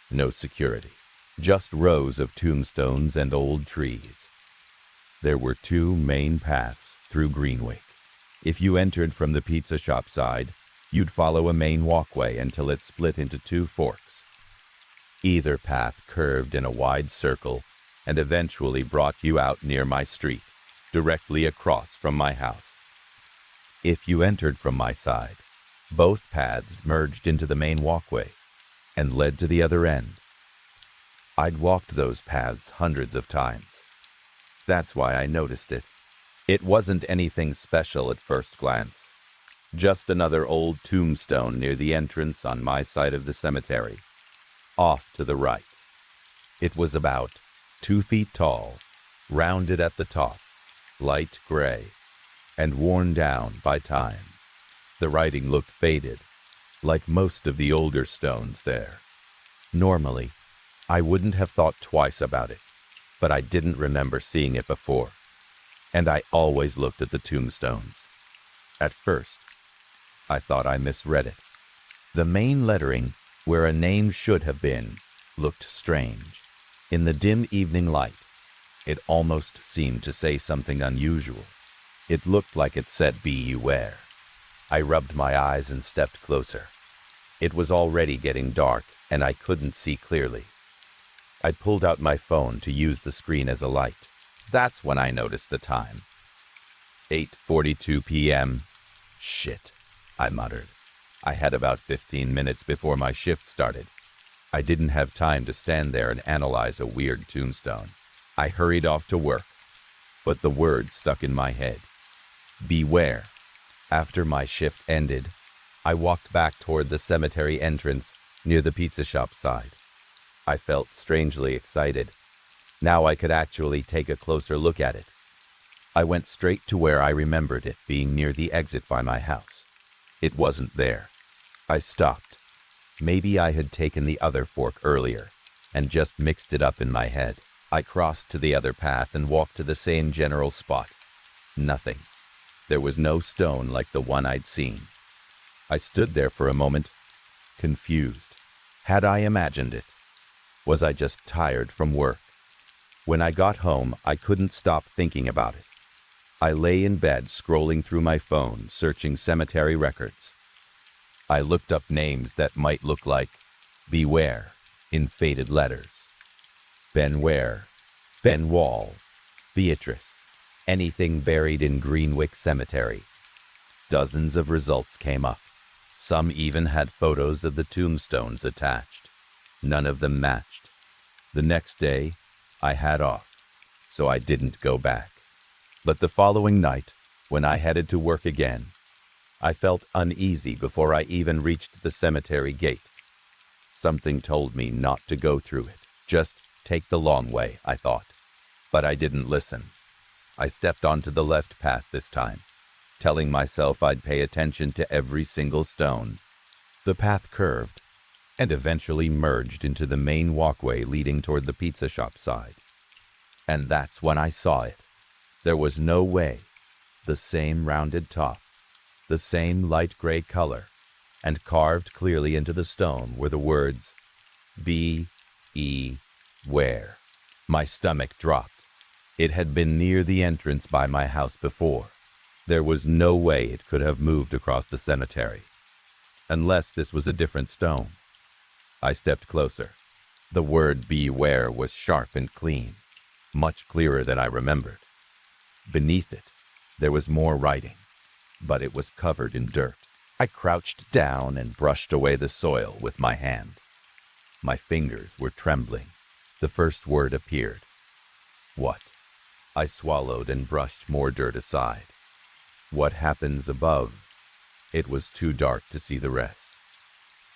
no security, just rows of tombstones and old trees. There were 2 main paths through Greenwick. If you entered from the pizza shop side, you'd follow a main walkway until it split into 2 forks. Either path curved in a wide circle and eventually brought you out near my street, directly across from my house. If you entered from my side, both paths merged into the main walkway and led to the other end. I'd walked those paths hundreds of times. That's why I noticed it. It wasn't anything special at first glance. Just another old tombstone near the entrance on my side of the cemetery, off to the right. It was about 2 feet tall, rounded at the top, light gray, and worn down by time. The writing looked faded, like most of the older stones there. Normally, I wouldn't have thought twice about it, but I didn't remember seeing it before, and I always looked at the tombstones. At first, I thought I misread it. The main lettering, where a name should have been, looked strange. In the dim evening light, it almost seemed to say something unusual. It looked like it said, "Beware." I rubbed my eyes and stepped closer. It was already getting dark, and I couldn't see clearly. I pulled out my phone to use the screen as a light. That's when I noticed the time. 8:42 p.m. Shit, I muttered. I had about 15 minutes before my shift started. I didn't have time to stand there and analyze a weird tombstone. I hurried off to work, but the words stuck in my head. Beware. After my shift ended, I walked back toward the cemetery entrance near the pizza shop side. I felt strangely excited. Now I could actually take a closer look at it. I went straight to where I remembered it being near the exit by my house. It wasn't there. I stopped. Maybe I had taken the other fork earlier and just mixed it up in my head. I crossed to the other path and walked to the same general spot. Nothing. There was no stone like the one I'd seen. I stood there for a moment, confused. Had I imagined it? Was I just tired from work? When I got home, I couldn't stop thinking about it. I lay in bed scrolling through my phone, searching cemetery records. I looked up names that might look like Beware in faded letters. Ben Ware, Ben Wall, Beatrice, anything buried in Greenwick Cemetery. Dozens of results came up. Some even had photos of the tombstones attached. None of them matched. The next day, I had off, so I didn't go back. But the following night, when I headed to work again, I felt uneasy before I even reached the cemetery gate. Something told me not to go through it. Just take the long way, I thought. But I didn't listen. I stepped onto the left path this time, telling myself I'd pay attention to every single stone. The path curved and eventually merged into the main walkway leading toward the pizza shop side. And that's when I saw it. There was no way. The same rounded top, the same light gray color, and carved clearly into the stone were the words, B-E-Ware. My stomach dropped. It had been near the entrance by my house before. There was no way it could have moved across the cemetery, unless this was a different stone. I stepped closer. The word Beware was sharp and clean, much clearer than I remembered. Beneath it, there was more writing, but it was covered in dirt. I crouched down and brushed away the soil with my hand. My fingers were trembling. The first word appeared. What? I swallowed and brushed more dirt aside. What happens above? It was too dark to see the rest.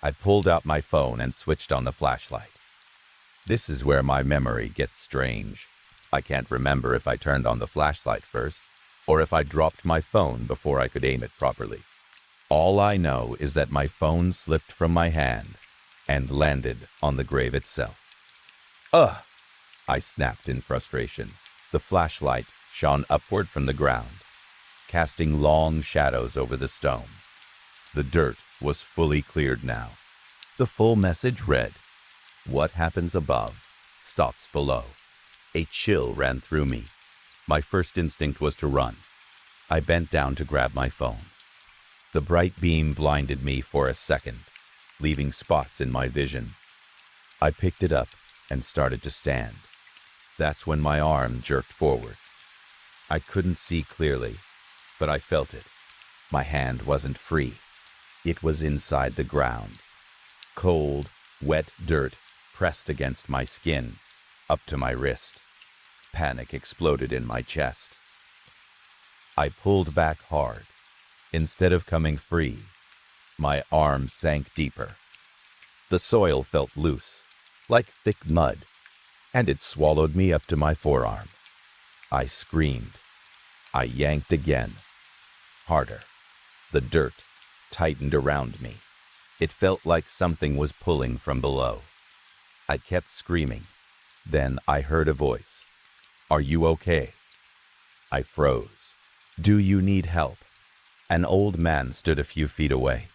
I pulled out my phone and switched on the flashlight. This is where my memory gets strange. I can't remember if I turned on the flashlight first, or if I dropped my phone before I could aim it properly. All I know is that my phone slipped from my hand and landed on the grave itself. Ugh! I snapped in frustration. The flashlight shone upward from the ground, casting long shadows over the stone. The dirt was fully cleared now. The full message read, "What happens above stops below." A chill ran through me. My first instinct was to run. I bent down to grab my phone. The bright beam blinded me for a second, leaving spots in my vision. I picked it up and started to stand. That's when my arm jerked forward. I couldn't see clearly, but I felt it. My hand wasn't free. It was inside the ground. Cold, wet dirt pressed against my skin, up to my wrist. Panic exploded in my chest. I pulled back hard. Instead of coming free, my arm sank deeper. The soil felt loose, like thick mud, and it swallowed me up to my forearm. I screamed. I yanked again, harder. The dirt tightened around me. It felt like something was pulling from below. I kept screaming. Then I heard a voice. "Are you okay?" I froze. "Do you need help?" An old man stood a few feet away.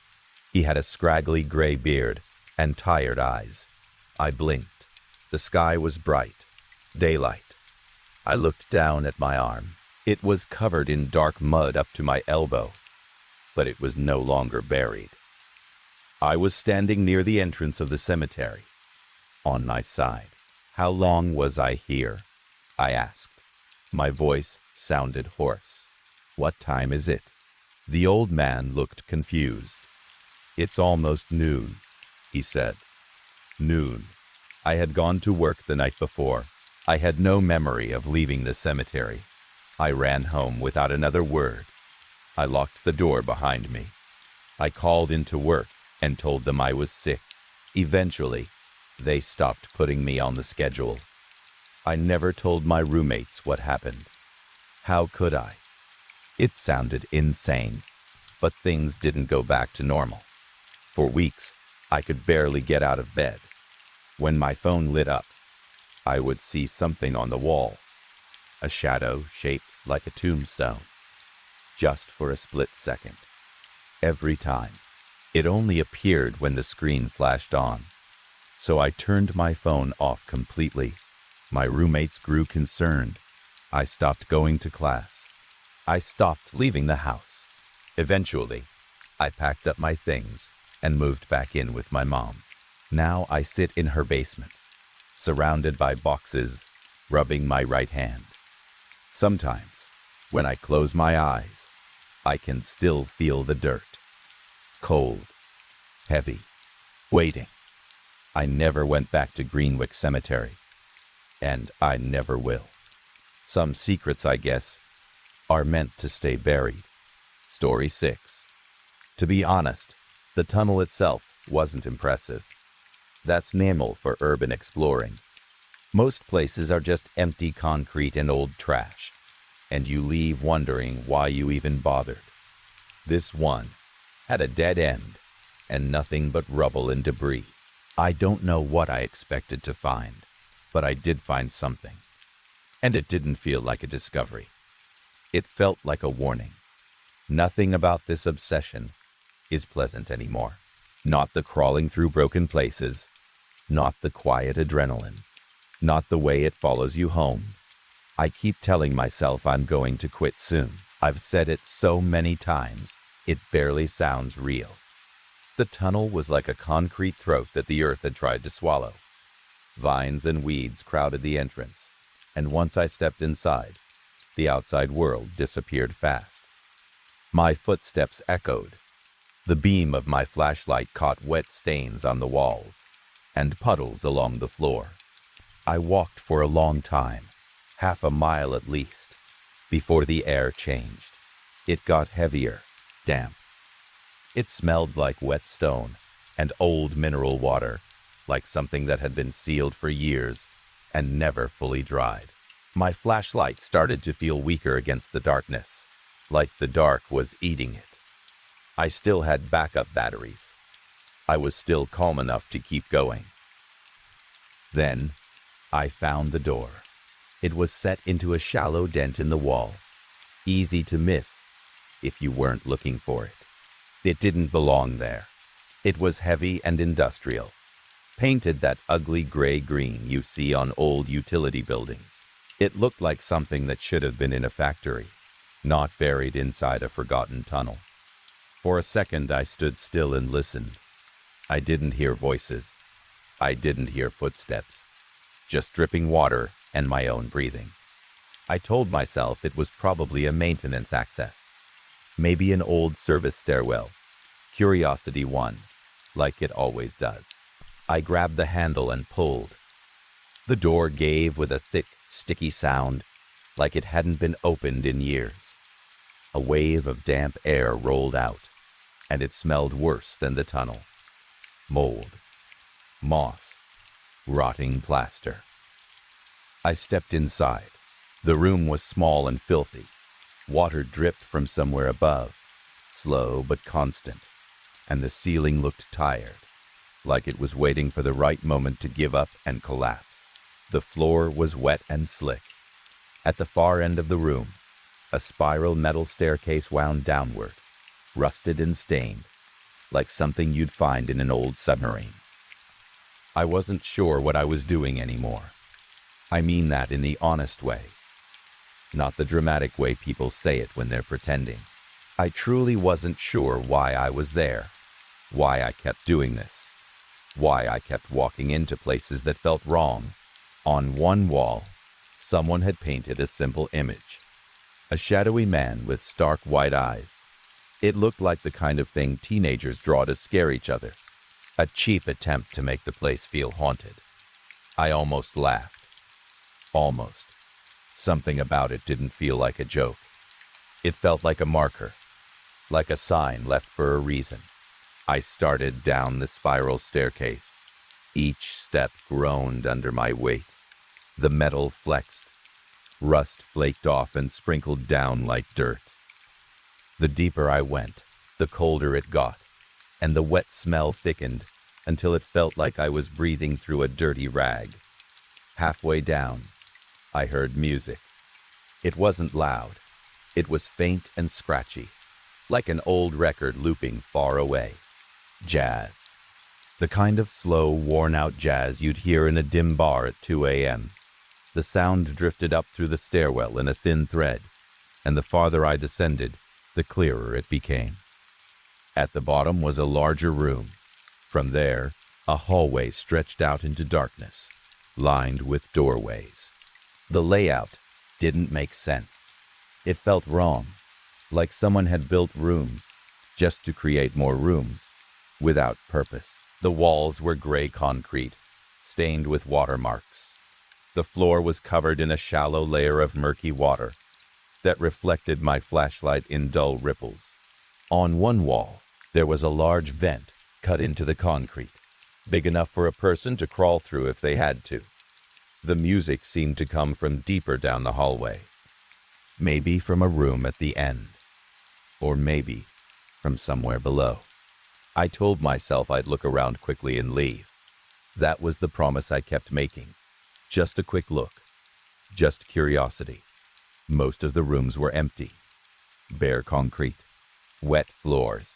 He had a scraggly gray beard and tired eyes. I blinked. The sky was bright. Daylight. I looked down at my arm. It was covered in dark mud up to my elbow, but it was no longer buried. I was standing near the entrance of the cemetery, on my side. How long was I here? I asked. My voice sounded hoarse. What time is it? The old man looked confused. It's almost noon, he said. Noon. I had gone to work the night before. I had no memory of leaving the cemetery. I ran home without another word. I locked the door behind me. I called into work and told them I was sick. Eventually, they stopped putting me on the schedule. I never told my roommates what happened. How could I? It sounded insane, but things didn't go back to normal. For weeks, I could barely get out of bed. When my phone lit up, I would see something on the wall, a shadow shaped like a tombstone, just for a split second. Every time, it only appeared when the screen flashed on. So I turned my phone off completely. My roommates grew concerned. I stopped going to class. I stopped leaving the house. Eventually, I packed up my things and moved back in with my mom. Now I sit in her basement, surrounded by boxes, rubbing my right hand. Sometimes, when I close my eyes, I can still feel the dirt. Cold, heavy, waiting. I never went back to Greenwick Cemetery, and I never will. Some secrets, I guess, are meant to stay buried. Story 6. To be honest, the tunnel itself wasn't impressive. That's normal for urban exploring. Most places are just empty concrete and old trash, and you leave wondering why you even bothered. This one had a dead end and nothing but rubble and debris. I don't know what I expected to find, but I did find something. And it didn't feel like a discovery. It felt like a warning. Nothing about this obsession is pleasant anymore. Not the crawling through broken places, not the quiet adrenaline, not the way it follows you home. I keep telling myself I'm going to quit soon. I've said it so many times, it barely sounds real. The tunnel was like a concrete throat that the earth had tried to swallow. Vines and weeds crowded the entrance, and once I stepped inside, the outside world disappeared fast. My footsteps echoed. The beam of my flashlight caught wet stains on the walls and puddles along the floor. I walked for a long time, half a mile at least, before the air changed. It got heavier, damp. It smelled like wet stone and old mineral water, like something that had been sealed for years and never fully dried. My flashlight started to feel weaker against the darkness, like the dark was eating it. I still had backup batteries. I was still calm enough to keep going. Then, I found the door. It was set into a shallow dent in the wall, easy to miss if you weren't looking for it. It didn't belong there. It was heavy and industrial, painted that ugly gray-green you see on old utility buildings. It looked like something that should have been in a factory, not buried inside a forgotten tunnel. For a second, I stood still and listened. I didn't hear voices. I didn't hear footsteps, just dripping water and my own breathing. I told myself it was probably a maintenance access, maybe an old service stairwell, Curiosity 1, like it always does. I grabbed the handle and pulled. The door gave with a thick, sticky sound, like it hadn't been opened in years. A wave of damp air rolled out, and it smelled worse than the tunnel. Mold, moss, rotting plaster. I stepped inside. The room was small and filthy. Water dripped from somewhere above, slow but constant, and the ceiling looked tired, like it was waiting for the right moment to give up and collapse. The floor was wet and slick. At the far end of the room, a spiral metal staircase wound downward, rusted and stained, like something you'd find in an old submarine. I wasn't sure what I was doing anymore. I mean that in the honest way, not the dramatic way people say it when they're pretending. I truly wasn't sure why I was there, why I kept doing this, why I kept walking into places that felt wrong, On one wall, someone had painted a simple image. A shadowy man with stark white eyes. It looked like the kind of thing teenagers draw to scare each other. A cheap attempt to make the place feel haunted. I almost laughed. Almost. Something about it didn't feel like a joke. It felt like a marker, like a sign left for a reason. I started down the spiral staircase. Each step groaned under my weight. The metal flexed. Rust flaked off and sprinkled down like dirt. The deeper I went, the colder it got, and the wet smell thickened until it felt like I was breathing through a dirty rag. Halfway down, I heard music. It wasn't loud. It was faint and scratchy, like an old record looping far away. Jazz. The kind of slow, worn-out jazz you'd hear in a dim bar at 2 a.m. The sound drifted up through the stairwell in a thin thread, and the farther I descended, the clearer it became. At the bottom was a larger room. From there, a hallway stretched out into darkness, lined with doorways. The layout didn't make sense. It felt wrong, like someone had built rooms just to create more rooms, without purpose. The walls were gray concrete, stained with watermarks. The floor was covered in a shallow layer of murky water that reflected my flashlight in dull ripples. On one wall, there was a large vent cut into the concrete, big enough for a person to crawl through if they had to. The music seemed to come from deeper down the hallway, maybe from a room at the end, or maybe from somewhere below. I told myself I'd look around quickly and leave. That was the promise I kept making. Just a quick look. Just curiosity. Most of the rooms were empty. Bare concrete. Wet floors.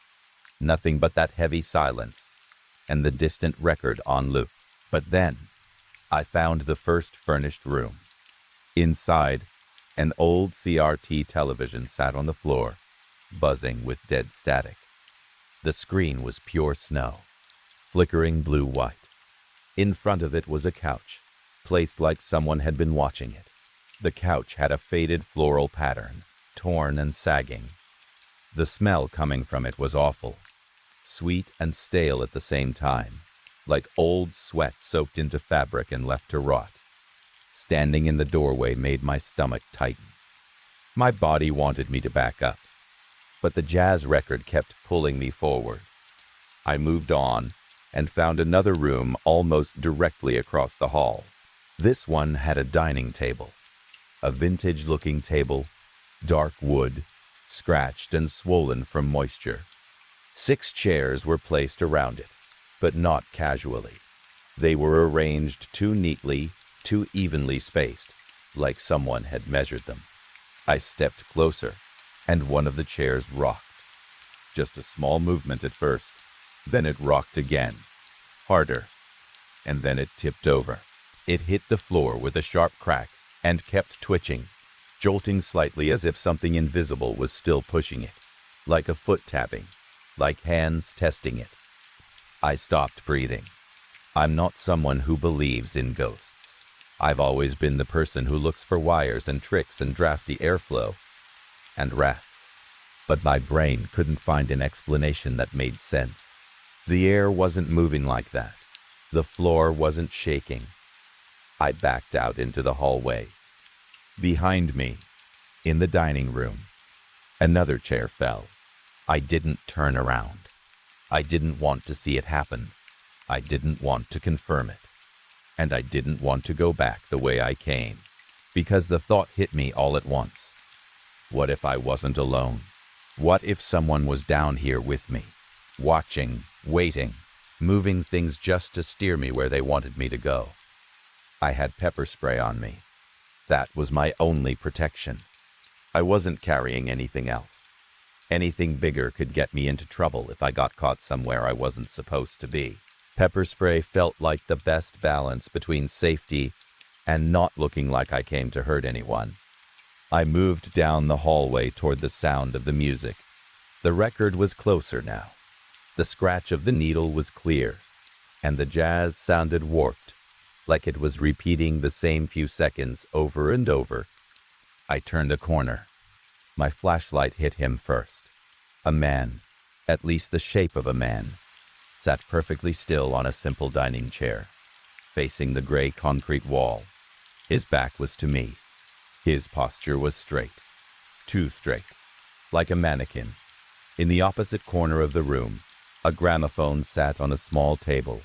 Nothing but that heavy silence and the distant record on loop. But then, I found the first furnished room. Inside, an old CRT television sat on the floor, buzzing with dead static. The screen was pure snow, flickering blue-white. In front of it was a couch, placed like someone had been watching it. The couch had a faded floral pattern, torn and sagging. The smell coming from it was awful, sweet and stale at the same time, like old sweat soaked into fabric and left to rot. Standing in the doorway made my stomach tighten. My body wanted me to back up, but the jazz record kept pulling me forward. I moved on and found another room almost directly across the hall. This one had a dining table, a vintage-looking table, dark wood, scratched and swollen from moisture. 6 chairs were placed around it, but not casually. They were arranged too neatly, too evenly spaced, like someone had measured them. I stepped closer, and one of the chairs rocked. Just a small movement at first, then it rocked again, harder, and then it tipped over. It hit the floor with a sharp crack and kept twitching, jolting slightly as if something invisible was still pushing it, like a foot tapping, like hands testing it. I stopped breathing. I'm not someone who believes in ghosts. I've always been the person who looks for wires and tricks and drafty airflow and rats. But my brain couldn't find an explanation that made sense. The air wasn't moving like that. The floor wasn't shaking. I backed out into the hallway. Behind me, in the dining room, another chair fell. I didn't turn around. I didn't want to see it happen. I didn't want to confirm it. And I didn't want to go back the way I came, because the thought hit me all at once. What if I wasn't alone? What if someone was down here with me, watching, waiting, moving things just to steer me where they wanted me to go? I had pepper spray on me. That was my only protection. I wasn't carrying anything else. Anything bigger could get me into trouble if I got caught somewhere I wasn't supposed to be. Pepper spray felt like the best balance between safety and not looking like I came to hurt anyone. I moved down the hallway toward the sound of the music. The record was closer now. The scratch of the needle was clear, and the jazz sounded warped, like it was repeating the same few seconds over and over. I turned a corner. My flashlight hit him first. A man, at least the shape of a man, sat perfectly still on a simple dining chair, facing the gray concrete wall. His back was to me. His posture was straight, too straight, like a mannequin. In the opposite corner of the room, a gramophone sat on a small table,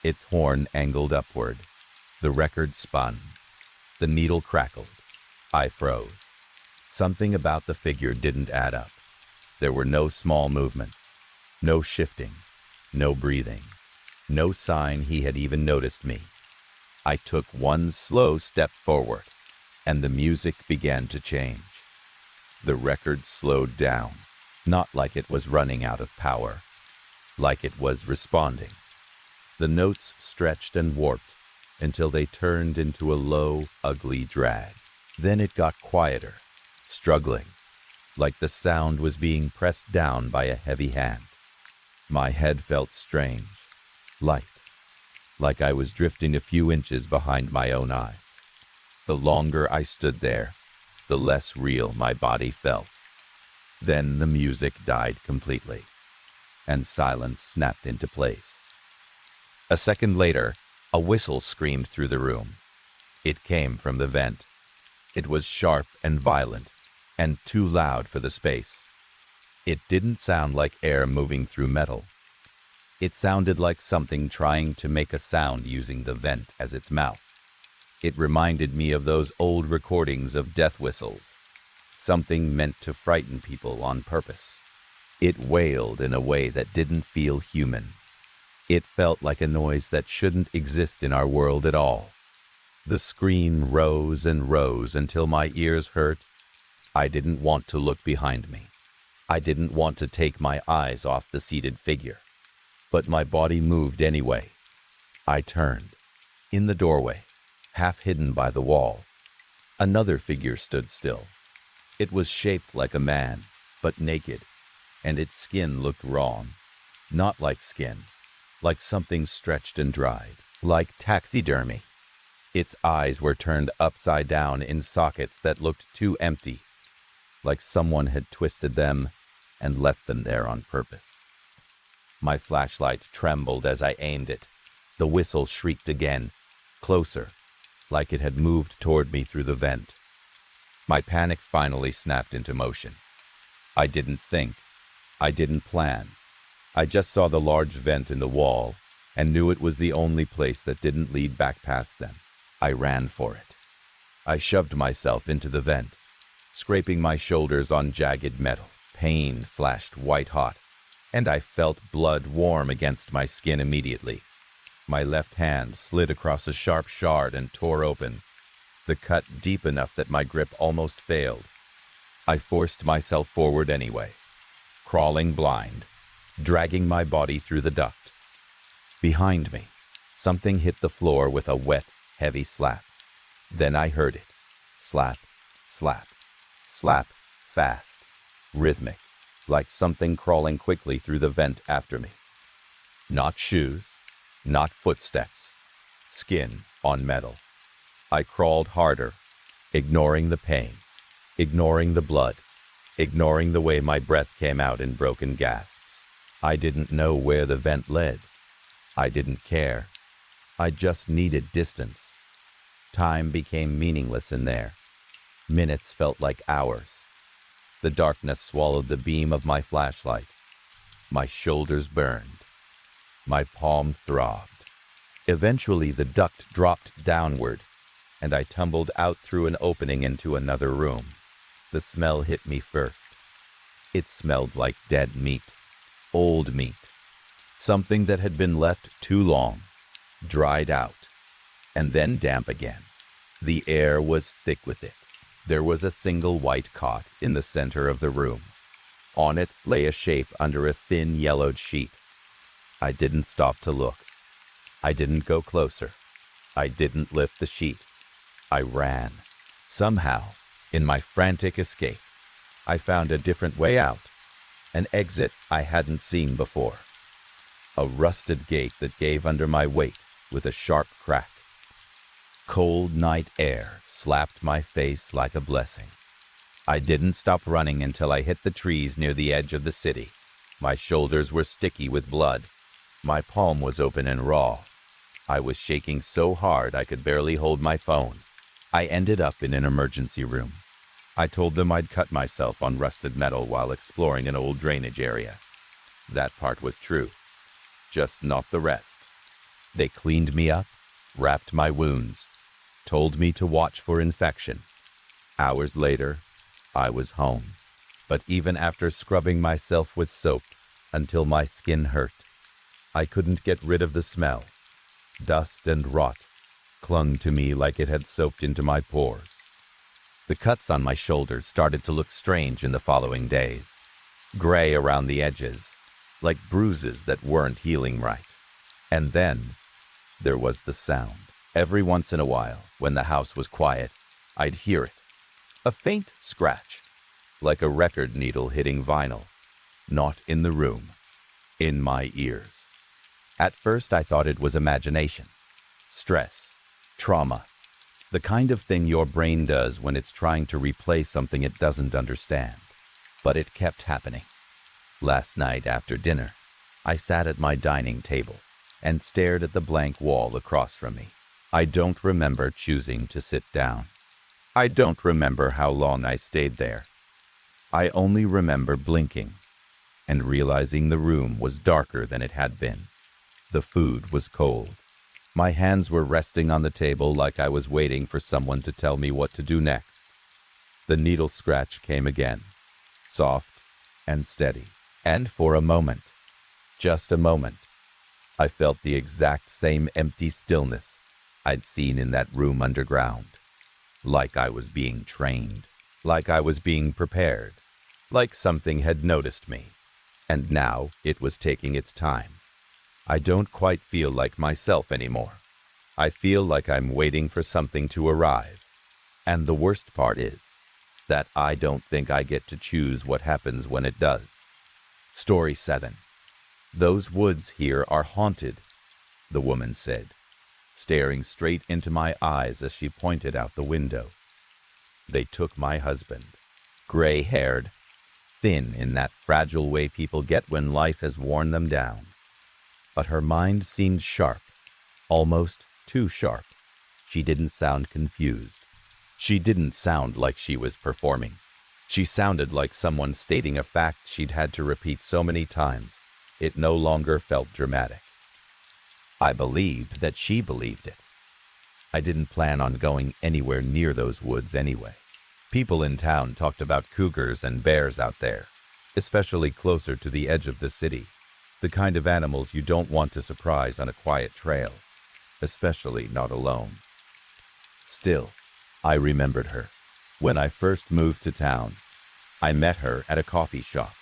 its horn angled upward. The record spun. The needle crackled. I froze. Something about the figure didn't add up. There were no small movements, no shifting, no breathing, no sign he had even noticed me. I took one slow step forward, and the music began to change. The record slowed down, not like it was running out of power, like it was responding. The notes stretched and warped until they turned into a low, ugly drag. Then it got quieter, struggling, like the sound was being pressed down by a heavy hand. My head felt strange, light, like I was drifting a few inches behind my own eyes. The longer I stood there, the less real my body felt. Then the music died completely, and silence snapped into place. A second later, a whistle screamed through the room. It came from the vent. It was sharp and violent, and too loud for the space. It didn't sound like air moving through metal. It sounded like something trying to make a sound using the vent as its mouth. It reminded me of those old recordings of death whistles, something meant to frighten people on purpose. It wailed in a way that didn't feel human. It felt like a noise that shouldn't exist in our world at all. The scream rose and rose until my ears hurt. I didn't want to look behind me. I didn't want to take my eyes off the seated figure. But my body moved anyway. I turned. In the doorway, half hidden by the wall, another figure stood still. It was shaped like a man, but naked, and its skin looked wrong. Not like skin, like something stretched and dried, like taxidermy. Its eyes were turned upside down in sockets that looked too empty, like someone had twisted them and left them there on purpose. My flashlight trembled as I aimed it. The whistle shrieked again, closer, like it had moved toward me through the vent. My panic finally snapped into motion. I didn't think. I didn't plan. I just saw the large vent in the wall and knew it was the only place that didn't lead back past them. I ran for it. I shoved myself into the vent, scraping my shoulders on jagged metal. Pain flashed white-hot, and I felt blood warm against my skin immediately. My left hand slid across a sharp shard and tore open, the cut deep enough that my grip almost failed. I forced myself forward anyway, crawling blind, dragging my body through the duct. Behind me, something hit the floor with a wet, heavy slap. Then I heard it. Slap, slap, slap, fast, rhythmic, like something crawling quickly through the vent after me. Not shoes, not footsteps, skin on metal. I crawled harder, ignoring the pain, ignoring the blood, ignoring the way my breath came out in broken gasps. I didn't know where the vent led. I didn't care. I just needed distance. Time became meaningless in there. Minutes felt like hours. The darkness swallowed the beam of my flashlight. My shoulders burned. My palm throbbed. Eventually, the duct dropped downward, and I tumbled out through an opening into another room. The smell hit me first. It smelled like dead meat, old meat, something that had been left too long, dried out, and then damp again. The air was thick with it. There was a single white cot in the center of the room. On it lay a shape under a thin yellowed sheet. I didn't stop to look. I didn't go closer. I didn't lift the sheet. I ran. Somehow, in my frantic escape, I found a different way out, an exit I hadn't seen before. A rusted gate that gave under my weight with a sharp crack. Cold night air slapped my face like a blessing. I didn't stop running until I hit the trees near the edge of the city. My shoulders were sticky with blood. My palm was open and raw. I was shaking so hard I could barely hold my phone. I ended up in an emergency room. I told them I'd cut myself on rusted metal while exploring an old drainage area. That part was true, just not the rest. They cleaned me up, wrapped my wounds, told me to watch for infection. Hours later, I was home. But even after scrubbing myself with soap until my skin hurt, I couldn't get rid of the smell. Dust and rot clung to me like it had soaked into my pores. The cuts on my shoulders started to look strange in the following days. Gray around the edges, like bruises that weren't healing right. And then there was the sound. Every once in a while, when the house was quiet, I'd hear it. A faint scratch, like a record needle hitting vinyl. Not in the room, in my ears. At first I thought it was imagination, stress, trauma, the kind of thing your brain does when it's trying to replay something it doesn't understand. But it kept happening. Last night after dinner, I sat at my dining table and stared at the blank wall across from me. I don't remember choosing to sit down. I don't remember how long I stayed there. I only remember blinking and realizing the room was darker than it had been. The food was cold. My hands were resting on the table like I was waiting for someone to tell me what to do next. The needle scratch came again, soft and steady. And for a moment, just a moment, I felt the exact same empty stillness I'd seen in that room underground. Like I was being trained, like I was being prepared, like something had noticed me. And now it was taking its time. I don't quite feel like myself anymore. I feel like I'm waiting for something to arrive. And the worst part is that I don't think I get to choose what happens when it does. Story 7. Those woods here are haunted, the woman said, staring straight into my eyes as she pointed out the window. They took my husband, gray-haired, thin in that fragile way people get when life has worn them down. But her mind seemed sharp, almost too sharp. She didn't sound confused. She didn't sound like she was performing. She sounded like someone stating a fact she'd had to repeat so many times, it no longer felt dramatic. I believed that she believed it. I didn't plan on going anywhere near those woods anyway. People in town talked about cougars and bears out there, especially closer to the edge of the city. The kind of animals you don't want to surprise on a quiet trail, especially not alone. Still, I remembered her. When I first moved to town, I met her at a coffee shop.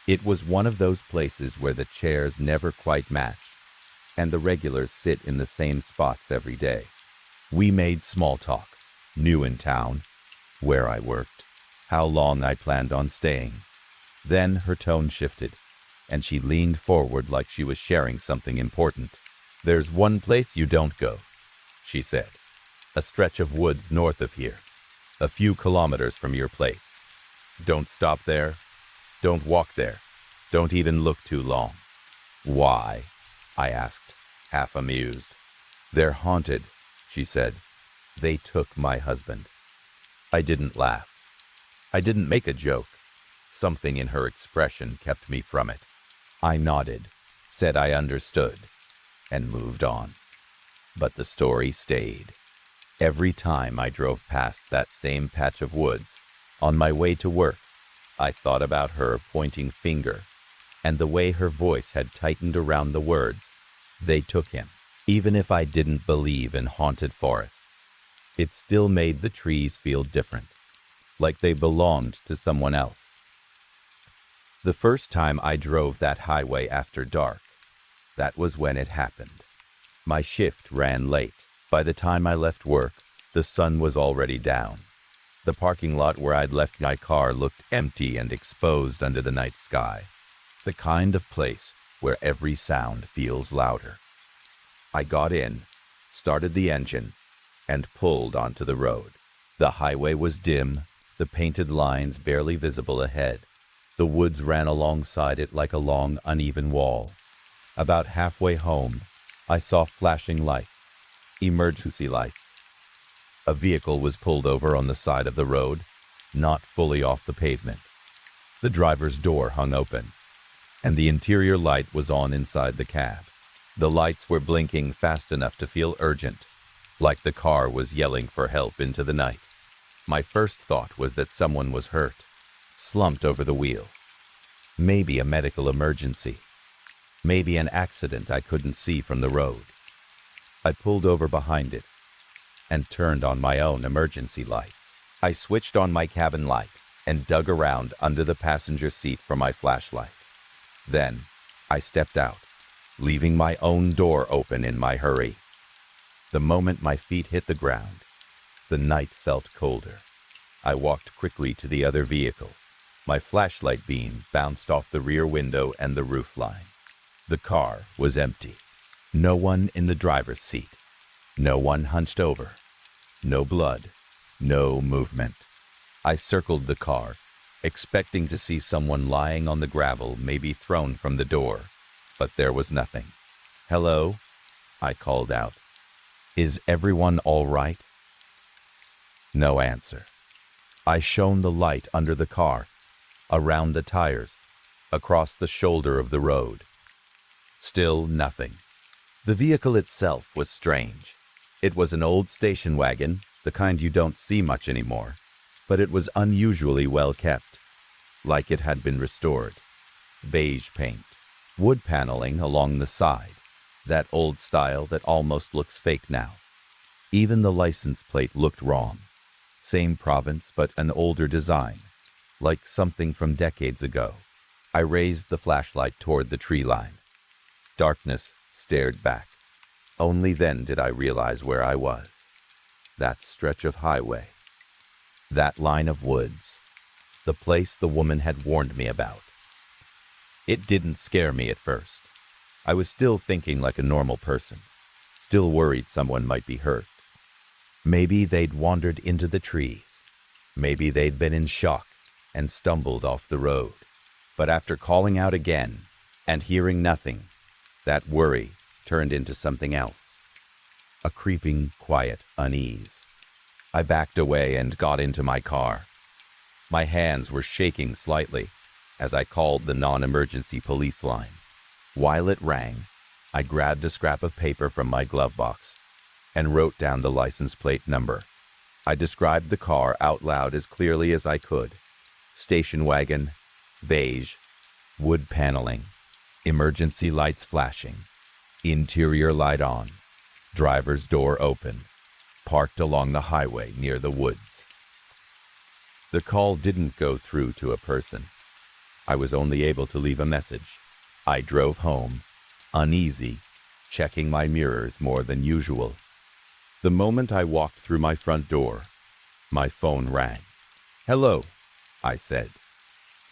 It was one of those places where the chairs never quite match, and the regulars sit in the same spots every day. We made small talk, new in town, where I worked, how long I planned on staying. Then her tone shifted, and she leaned forward like she was sharing something important. "There's one place you don't go," she said. "A stretch of woods north of here, a few kilometers from your place. Don't stop there. Don't walk there. Don't even look too long." "Why?" I asked, half amused. "They're haunted," she said. "They took my husband." I didn't laugh. I didn't make a joke. Something in her expression kept me from it. I nodded, said I understood, and moved on. But the story stayed. Every time I drove past that same patch of woods, on my way to work, I thought about her pointing finger, and the way her voice had tightened around the words, "They took him." Even if I didn't believe in haunted forests, it still made the trees feel different, like they belonged to someone else. The first time I drove that highway after dark, that was when it happened. My shift ran late. By the time I left work, the sun was already down. The parking lot where I'd left my car looked empty and exposed under the night sky. The kind of place where every sound feels louder. I got in, started the engine, and pulled onto the road. The highway was dim, the painted lines barely visible ahead. The woods ran alongside it like a long, uneven wall. About halfway home, I saw flashing lights, emergency lights. A vehicle was pulled over on the side of the road, not fully off the pavement. The driver's door hung open, and the interior light was on inside the cab. The lights were blinking fast enough to feel urgent, like the car was yelling for help into the night. My first thought was that someone was hurt, slumped over the wheel. Maybe a medical emergency. Maybe an accident I couldn't see from the road. I pulled over behind it and turned on my own emergency lights. I switched on my cabin light and dug around under the passenger seat for my flashlight. Then I stepped out, leaving my own door open in my hurry. The moment my feet hit the ground, the night felt colder. I walked quickly to the other vehicle. My flashlight beam bounced off the rear window and the roofline. The car was empty. No one in the driver's seat. No one hunched over. No blood. No movement. I circled the car, expecting to see someone lying on the gravel, maybe thrown from the door. But there was nothing. "Hello?" I called out. "Is everyone all right?" No answer. I shone the light under the car, around the tires, across the shoulder of the road. Still nothing. The vehicle itself was strange. It was an old station wagon, the kind you don't see much anymore, but it was unusually well kept, like it had been restored. Beige paint, wood paneling along the side, that old style that almost looks fake now. Even the license plate looked wrong. Same province, but an older design, like something from decades ago. I raised the flashlight toward the tree line. Darkness stared back. Only then did I realize where I was. That stretch of highway. That line of woods. The place the woman had warned me about. It didn't scare me at first. I was still thinking like a normal person, still worried someone might be hurt. Maybe they'd wandered into the trees. Maybe they'd been in shock and stumbled off the road. But after calling out again and hearing nothing, that worry turned into something else. A creeping, quiet unease. I backed away and got into my car. My hands were shaking slightly as I called the non-emergency police line. While it rang, I grabbed a scrap of paper from my glove box and wrote down the license plate number. I described the car out loud as clearly as I could. Station wagon, beige, wood paneling, emergency lights flashing, interior light on, driver's door open, parked along the highway near the woods. The call didn't go through to a person. I was only able to leave a message. I drove home, uneasy, checking my mirrors more than usual. The moment I walked through my front door, my phone rang. "Hello," I said.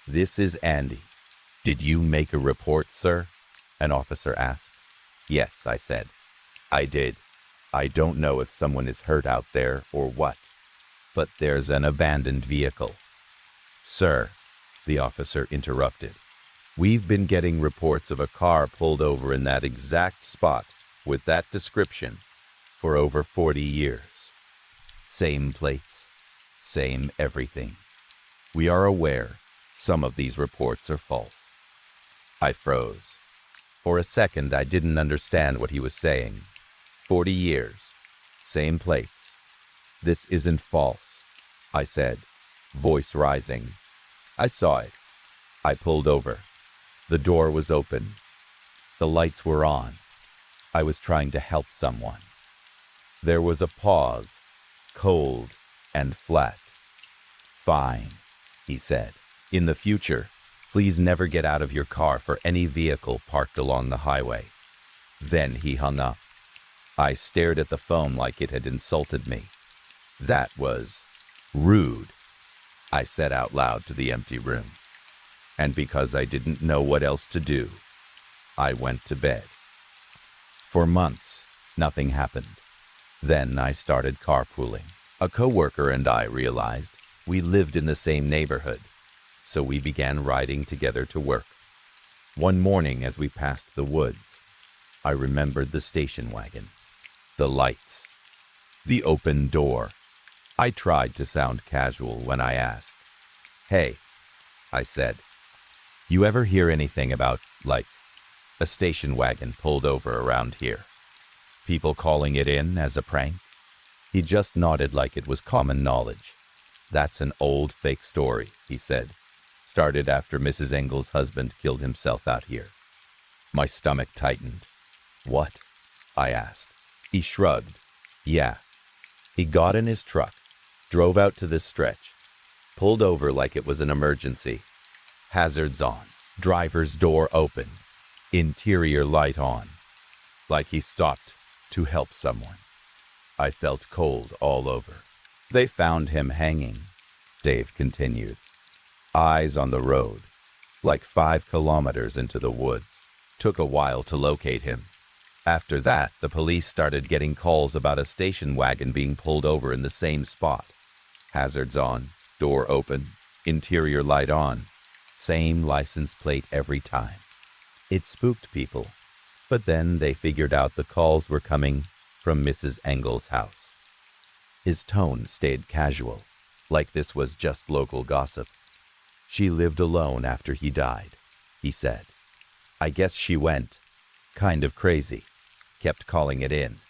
"This is Andy. Did you make a report, sir?" an officer asked. "Yes," I said. "I did. I don't know if someone is hurt out there or what, but there's an abandoned vehicle." "Sir," the officer interrupted, "we've been getting reports of a car pulled over in that exact spot with that description for over 40 years. Same plates, same everything. We are aware some of these reports are false." I froze. For a second, I didn't understand what he was saying. 40 years, same plates. "This isn't false," I said, voice rising. "I saw it." I pulled over. The door was open. The lights were on. I was trying to help someone. There was a pause, cold and flat. "Fine," he said. "In the future, please never get out of your car for any vehicle parked along the highway." Then he hung up. I stared at the phone like it had insulted me. "That was rude," I said out loud to the empty room. And because I didn't know what else to do, I went to bed. For months, nothing happened. Then I started carpooling. A coworker and I realized we lived in the same neighborhood, so we began riding together to work. One morning as we passed the woods, I remembered the station wagon, the lights, the open door. I tried to sound casual when I asked. "Hey," I said, "you ever hear anything about, like, a station wagon pulled over around here? People calling it in as a prank?" He just nodded like it was common knowledge. "That's an old fake story," he said. "Started after Mrs. Engel's husband killed himself out here." My stomach tightened. "What?" I asked. He shrugged. "Yeah." He got in his truck, drove out to this stretch, pulled over like it was an emergency. Hazards on, driver's door open, interior light on, like he stopped to help someone. I felt cold all over. "They found him hanging," Dave continued. "Eyes on the road, like 5 kilometers into the woods. Took a while to locate him. After that, the police started getting calls about a station wagon being pulled over in the same spot. Hazards on, door open, interior light on. Same license plate every time. It spooked people, but then they figured out the calls were coming from Mrs. Engel's house." His tone stayed casual, like this was just local gossip. "She lived alone after he died," he said. "I guess she went kind of crazy, kept calling it in.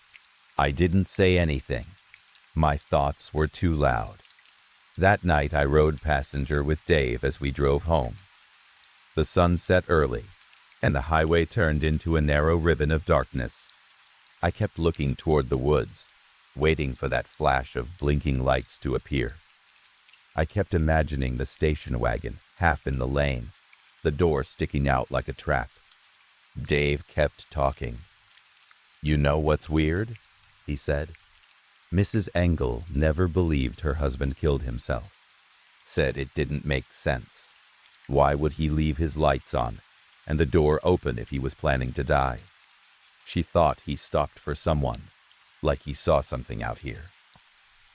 I didn't say anything. My thoughts were too loud." That night I rode passenger with Dave as we drove home. The sun set early, and the highway turned into a narrow ribbon of darkness. I kept looking toward the woods, waiting for that flash of blinking lights to appear. I kept imagining the station wagon half in the lane, the door sticking out like a trap. Dave kept talking. "You know what's weird?" he said. "Mrs. Engel never believed her husband killed himself. Said it didn't make sense. Why would he leave his lights on and the door open if he was planning to die? She thought he stopped for someone, like he saw something out here."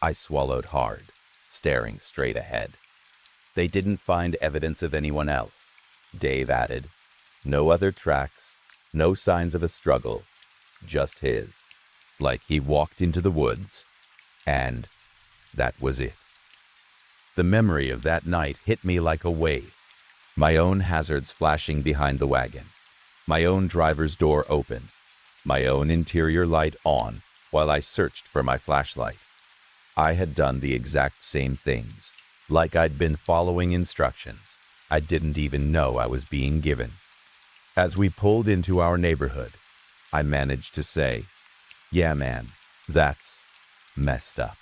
I swallowed hard, staring straight ahead. "They didn't find evidence of anyone else," Dave added. "No other tracks, no signs of a struggle, just his. Like he walked into the woods, and that was it." The memory of that night hit me like a wave. My own hazards flashing behind the wagon, my own driver's door open, my own interior light on while I searched for my flashlight. I had done the exact same things, like I'd been following instructions I didn't even know I was being given. As we pulled into our neighborhood, I managed to say, "Yeah, man, that's messed up."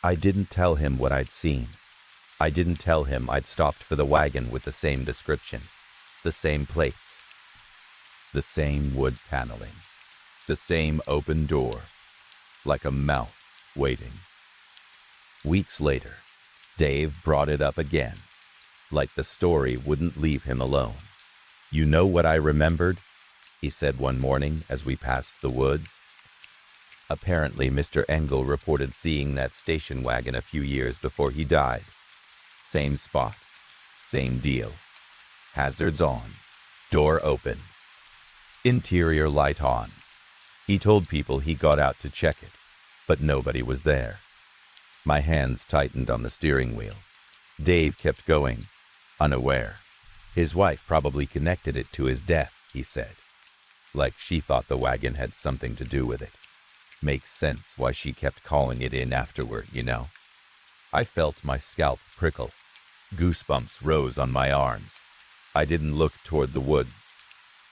I didn't tell him what I'd seen. I didn't tell him I'd stopped for the wagon with the same description, the same plates, the same wood paneling, the same open door, like a mouth waiting. Weeks later, Dave brought it up again, like the story wouldn't leave him alone. "You know what I remembered?" he said one morning as we passed the woods. Apparently, Mr. Engel reported seeing that station wagon a few years before he died. Same spot, same deal. Hazards on, door open, interior light on. He told people he got out to check it, but nobody was there. My hands tightened on the steering wheel. Dave kept going, unaware. His wife probably connected it to his death, he said. Like she thought the wagon had something to do with it. Makes sense why she kept calling it in afterward, you know. I felt my scalp prickle. Goosebumps rose on my arms. I didn't look toward the woods.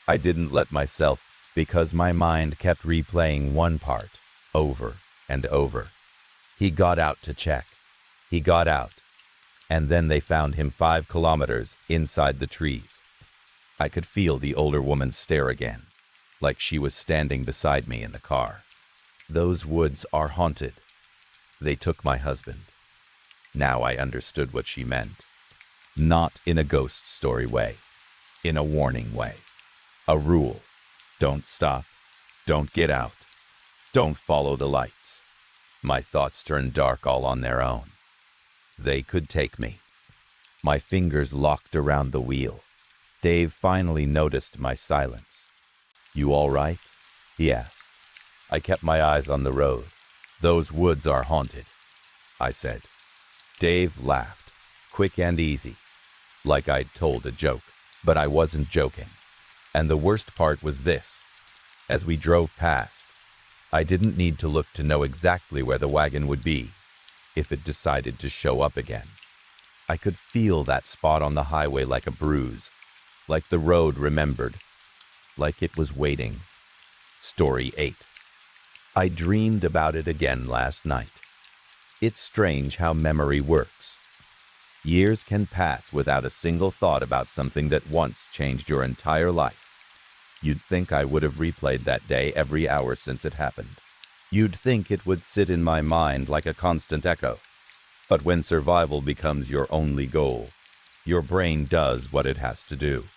I didn't let myself, because my mind kept replaying one part over and over. He got out to check. He got out. And then they found him 5 kilometers inside the trees. I could feel the older woman stare again, like she was standing beside me in the car. "Those woods are haunted. They took my husband." Now I understood what she meant. Not in a ghost story way, in a warning way. A rule. Don't stop. Don't get out. Don't follow the lights. My thoughts turned dark all on their own. They could take me. My fingers locked around the wheel. Dave finally noticed my silence. "You all right?" he asked. I kept my eyes on the road. "Those woods are haunted," I said. Dave laughed, quick and easy, like I'd told a joke. But I wasn't joking. And the worst part was this. As we drove past, I didn't need to look to know exactly where the wagon would be if it decided to show up again. I could feel that spot on the highway like a bruise, like the road remembered, like it was waiting. Story 8. I dreamed about it again last night. It's strange how memory works. Years can pass without a single thought about something that once changed your entire life. You'd think I would have replayed that day every hour since it happened. You'd think it would sit in my mind like a constant echo. But when survival becomes your only goal, your brain does what it has to do.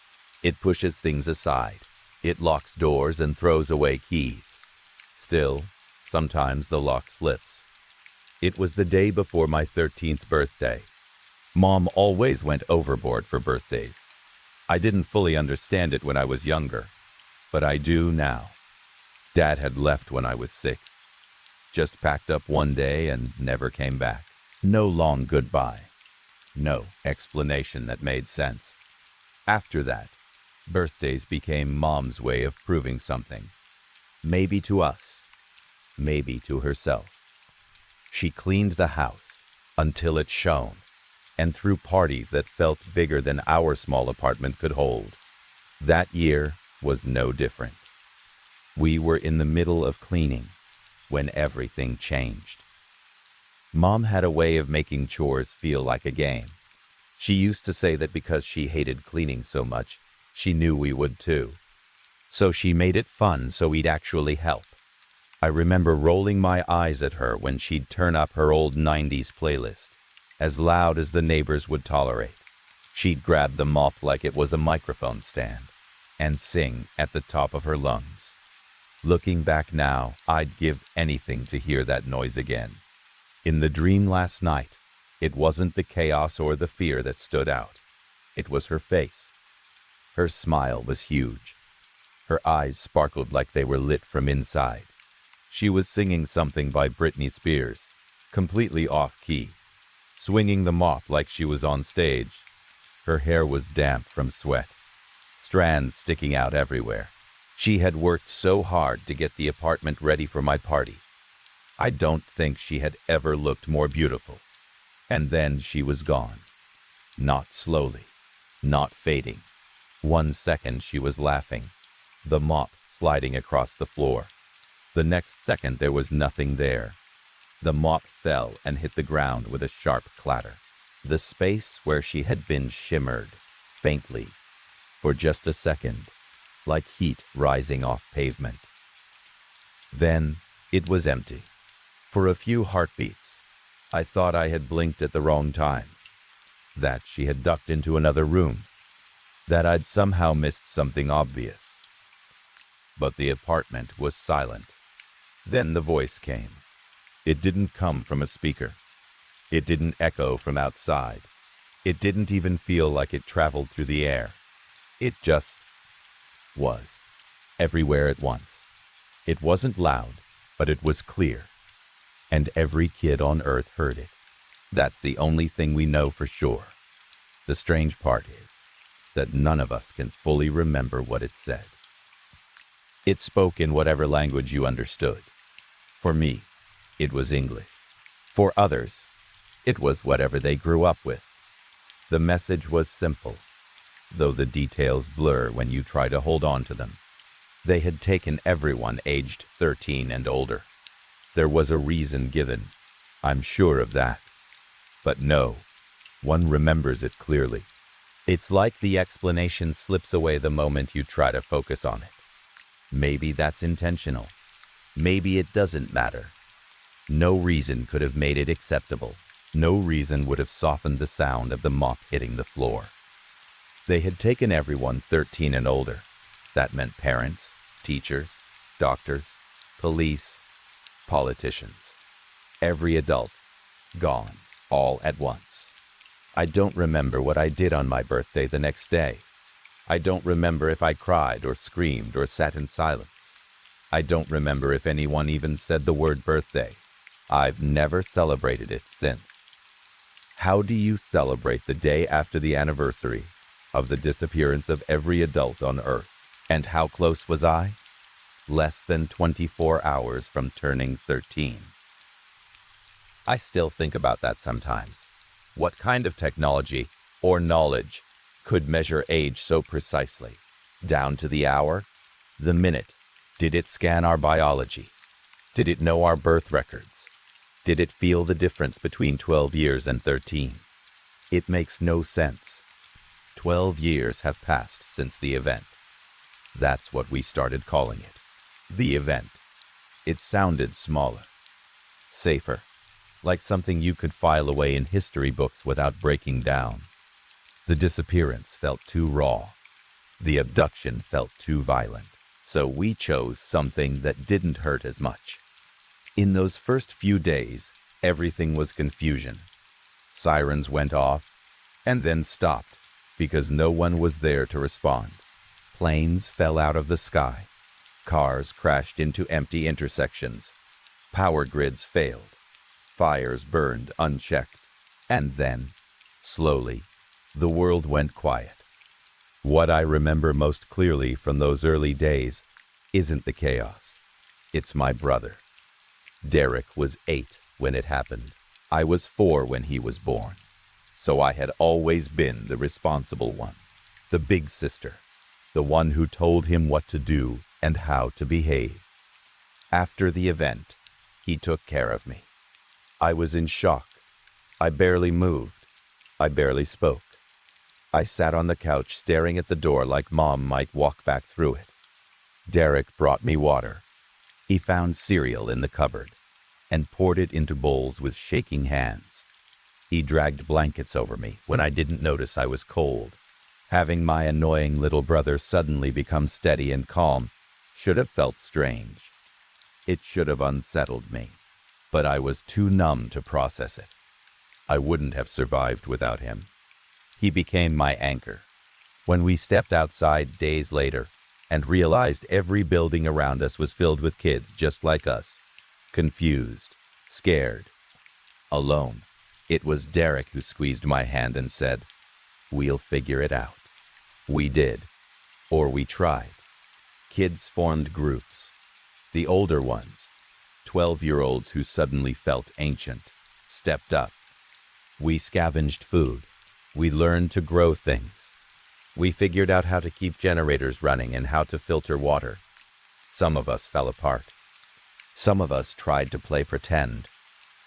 It pushes things aside. It locks doors and throws away keys. Still, sometimes the lock slips. It was the day before my 13th birthday. Mom always went overboard for birthdays. I didn't fully understand it when I was younger, but I do now. Dad had left when I was 6. Just packed up one day and never came back. No long goodbye. No explanation that made sense. After that, birthdays became Mom's way of proving something. Maybe to us, maybe to herself. She cleaned the house until it shone, and threw parties that felt bigger than our small apartment could hold. That year was no different. We were in the middle of cleaning when everything changed. Mom had a way of making chores feel like a game. She used to say that because she hated cleaning so much, she knew we would too. So she made it fun so we'd actually help. I remember rolling my eyes at her when she'd turn up her old 90s playlist, as loud as the neighbors would tolerate. She'd grab the mop like it was a microphone stand and sing at the top of her lungs. Looking back now, I'd give anything to hear that noise again. In the dream last night, it wasn't the chaos or the fear that stood out. It was her face. Her smile was huge. Her eyes sparkled like they were lit from inside. She was singing something by Britney Spears, completely off-key, swinging the mop like she was on stage. Her hair was damp from sweat, strands sticking out everywhere. She had worked so hard to get the apartment ready for my party. I don't think she had ever looked more beautiful. And then she was gone. Not slowly, not fading. 1 second she was laughing, the mop sliding across the floor. The next second there was nothing there. The mop fell and hit the ground with a sharp clatter. The space where she had been shimmered, faintly, for just a second, like heat rising off pavement. Then it was empty. For a few heartbeats, I thought I had blinked at the wrong time, that she had ducked into another room, that I'd somehow missed something obvious. But the apartment was silent. Then the voice came. It didn't come from a speaker. It didn't echo from outside. It didn't even feel like it traveled through the air. It just was, everywhere at once. It wasn't loud, but it was clear. And every kid on earth heard it. That's the only thing we know for sure. The strange part is that none of us can fully remember what it said. It spoke in whatever language you understood. For me, it was English. For others, it was whatever they grew up with. The message was simple, though the details blur when you try to hold on to them. They had taken everyone aged 13 and older. There was a reason given, I'm sure of that. But no, one remembers it clearly. It's like the explanation slips away the moment you try to focus on it. Maybe that's intentional. Maybe it doesn't matter. No reason could have made it acceptable. No reason would have softened the sound of the mop hitting the floor. They had taken everyone 13 and older. That meant parents, teachers, doctors, police, politicians. Every adult, gone, all at once. I don't remember what I did on my birthday the next day. I don't remember if I cried or screamed or sat in silence. I don't remember if anyone even said the word birthday. I've never celebrated it since. How do you celebrate the day after the anniversary of the disappearance of every adult on Earth? And how close was I? Less than 24 hours from turning 13. I still think about that sometimes. What kind of technology or knowledge could measure age so precisely? Down to the hour? The minute? Did it scan our biology? Did it know our birth records? Did it feel the difference between 12 years and 13? It makes no sense. 12 years have passed since the event. That's what we started calling it. The event. It sounded smaller, safer, like something you could file away in history books without breaking down. The disappearance felt too raw. The abduction felt too violent. So we chose something that didn't hurt as much. In those first few days, everything was confusion. Sirens went off and then stopped because no one was there to respond. Planes fell out of the sky. Cars crashed into empty intersections. Power grids failed. Fires burned unchecked. And then, slowly, the world went quiet. What I remember most clearly from those early days isn't the chaos. It's my brother. Derek was 8 when it happened. I was 4 when he was born. So I had always been the responsible one, the big sister, the one who told him what to do and how to behave. After the event, he took care of me. I was in shock. I barely moved. I barely spoke. I sat on the couch staring at the door like Mom might walk back through it. Derek brought me water. He found cereal in the cupboard and poured it into bowls with shaking hands. He dragged blankets over me when I didn't notice I was cold. Having my annoying little brother suddenly become steady and calm should have felt strange. It should have unsettled me, but I was too numb to process it. I wouldn't have survived without him. He became my anchor. When we stepped outside days later and realized every building around us was filled with kids just like us, confused, scared, alone, it was Derek who squeezed my hand and said, "We'll figure it out." We did, or we tried. Kids formed groups. The older ones, 12-year-olds who suddenly felt ancient, stepped up. We scavenged food. We learned to grow things. We figured out how to keep generators running and how to filter water. Some of us fell apart. Some of us tried to play pretend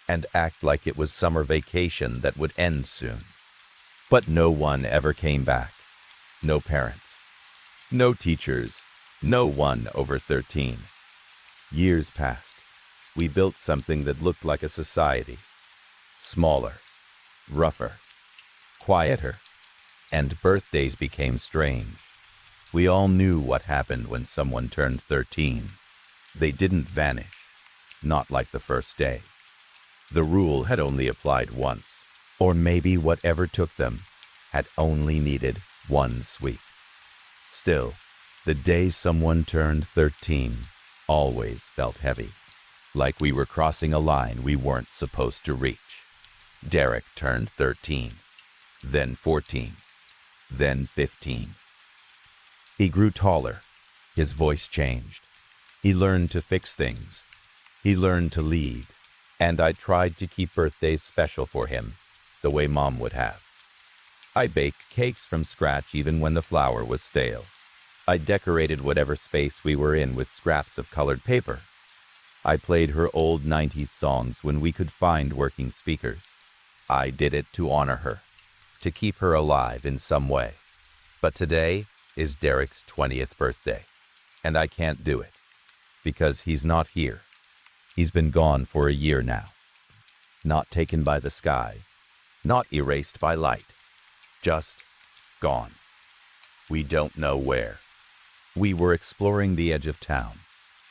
and act like it was summer vacation that would end soon. But no one ever came back. No parents. No teachers. No one over 13. Years passed. We built something that looked like a society. Smaller, rougher, quieter, and birthdays became strange. We all knew what happened when someone turned 13. They didn't vanish, not like the first day. The rule had only applied once, or maybe whatever took them had only needed one sweep. Still, the day someone turned 13 always felt heavy, like we were crossing a line we weren't supposed to reach. Derek turned 13, then 14, then 15. He grew taller. His voice changed. He learned to fix things. He learned to lead. And I tried to keep birthdays special for him, the way Mom would have. I baked cakes from scratch even when the flour was stale. I decorated whatever space we were in with scraps of colored paper. I played her old 90s songs when we could find working speakers. I did it to honor her, to keep her alive in some way. But today is Derek's 20th birthday, and I can't do it, because he's not here. He's been gone for a year now. Not taken by the sky, not erased by light, just gone. We don't know where. We were exploring the edge of town,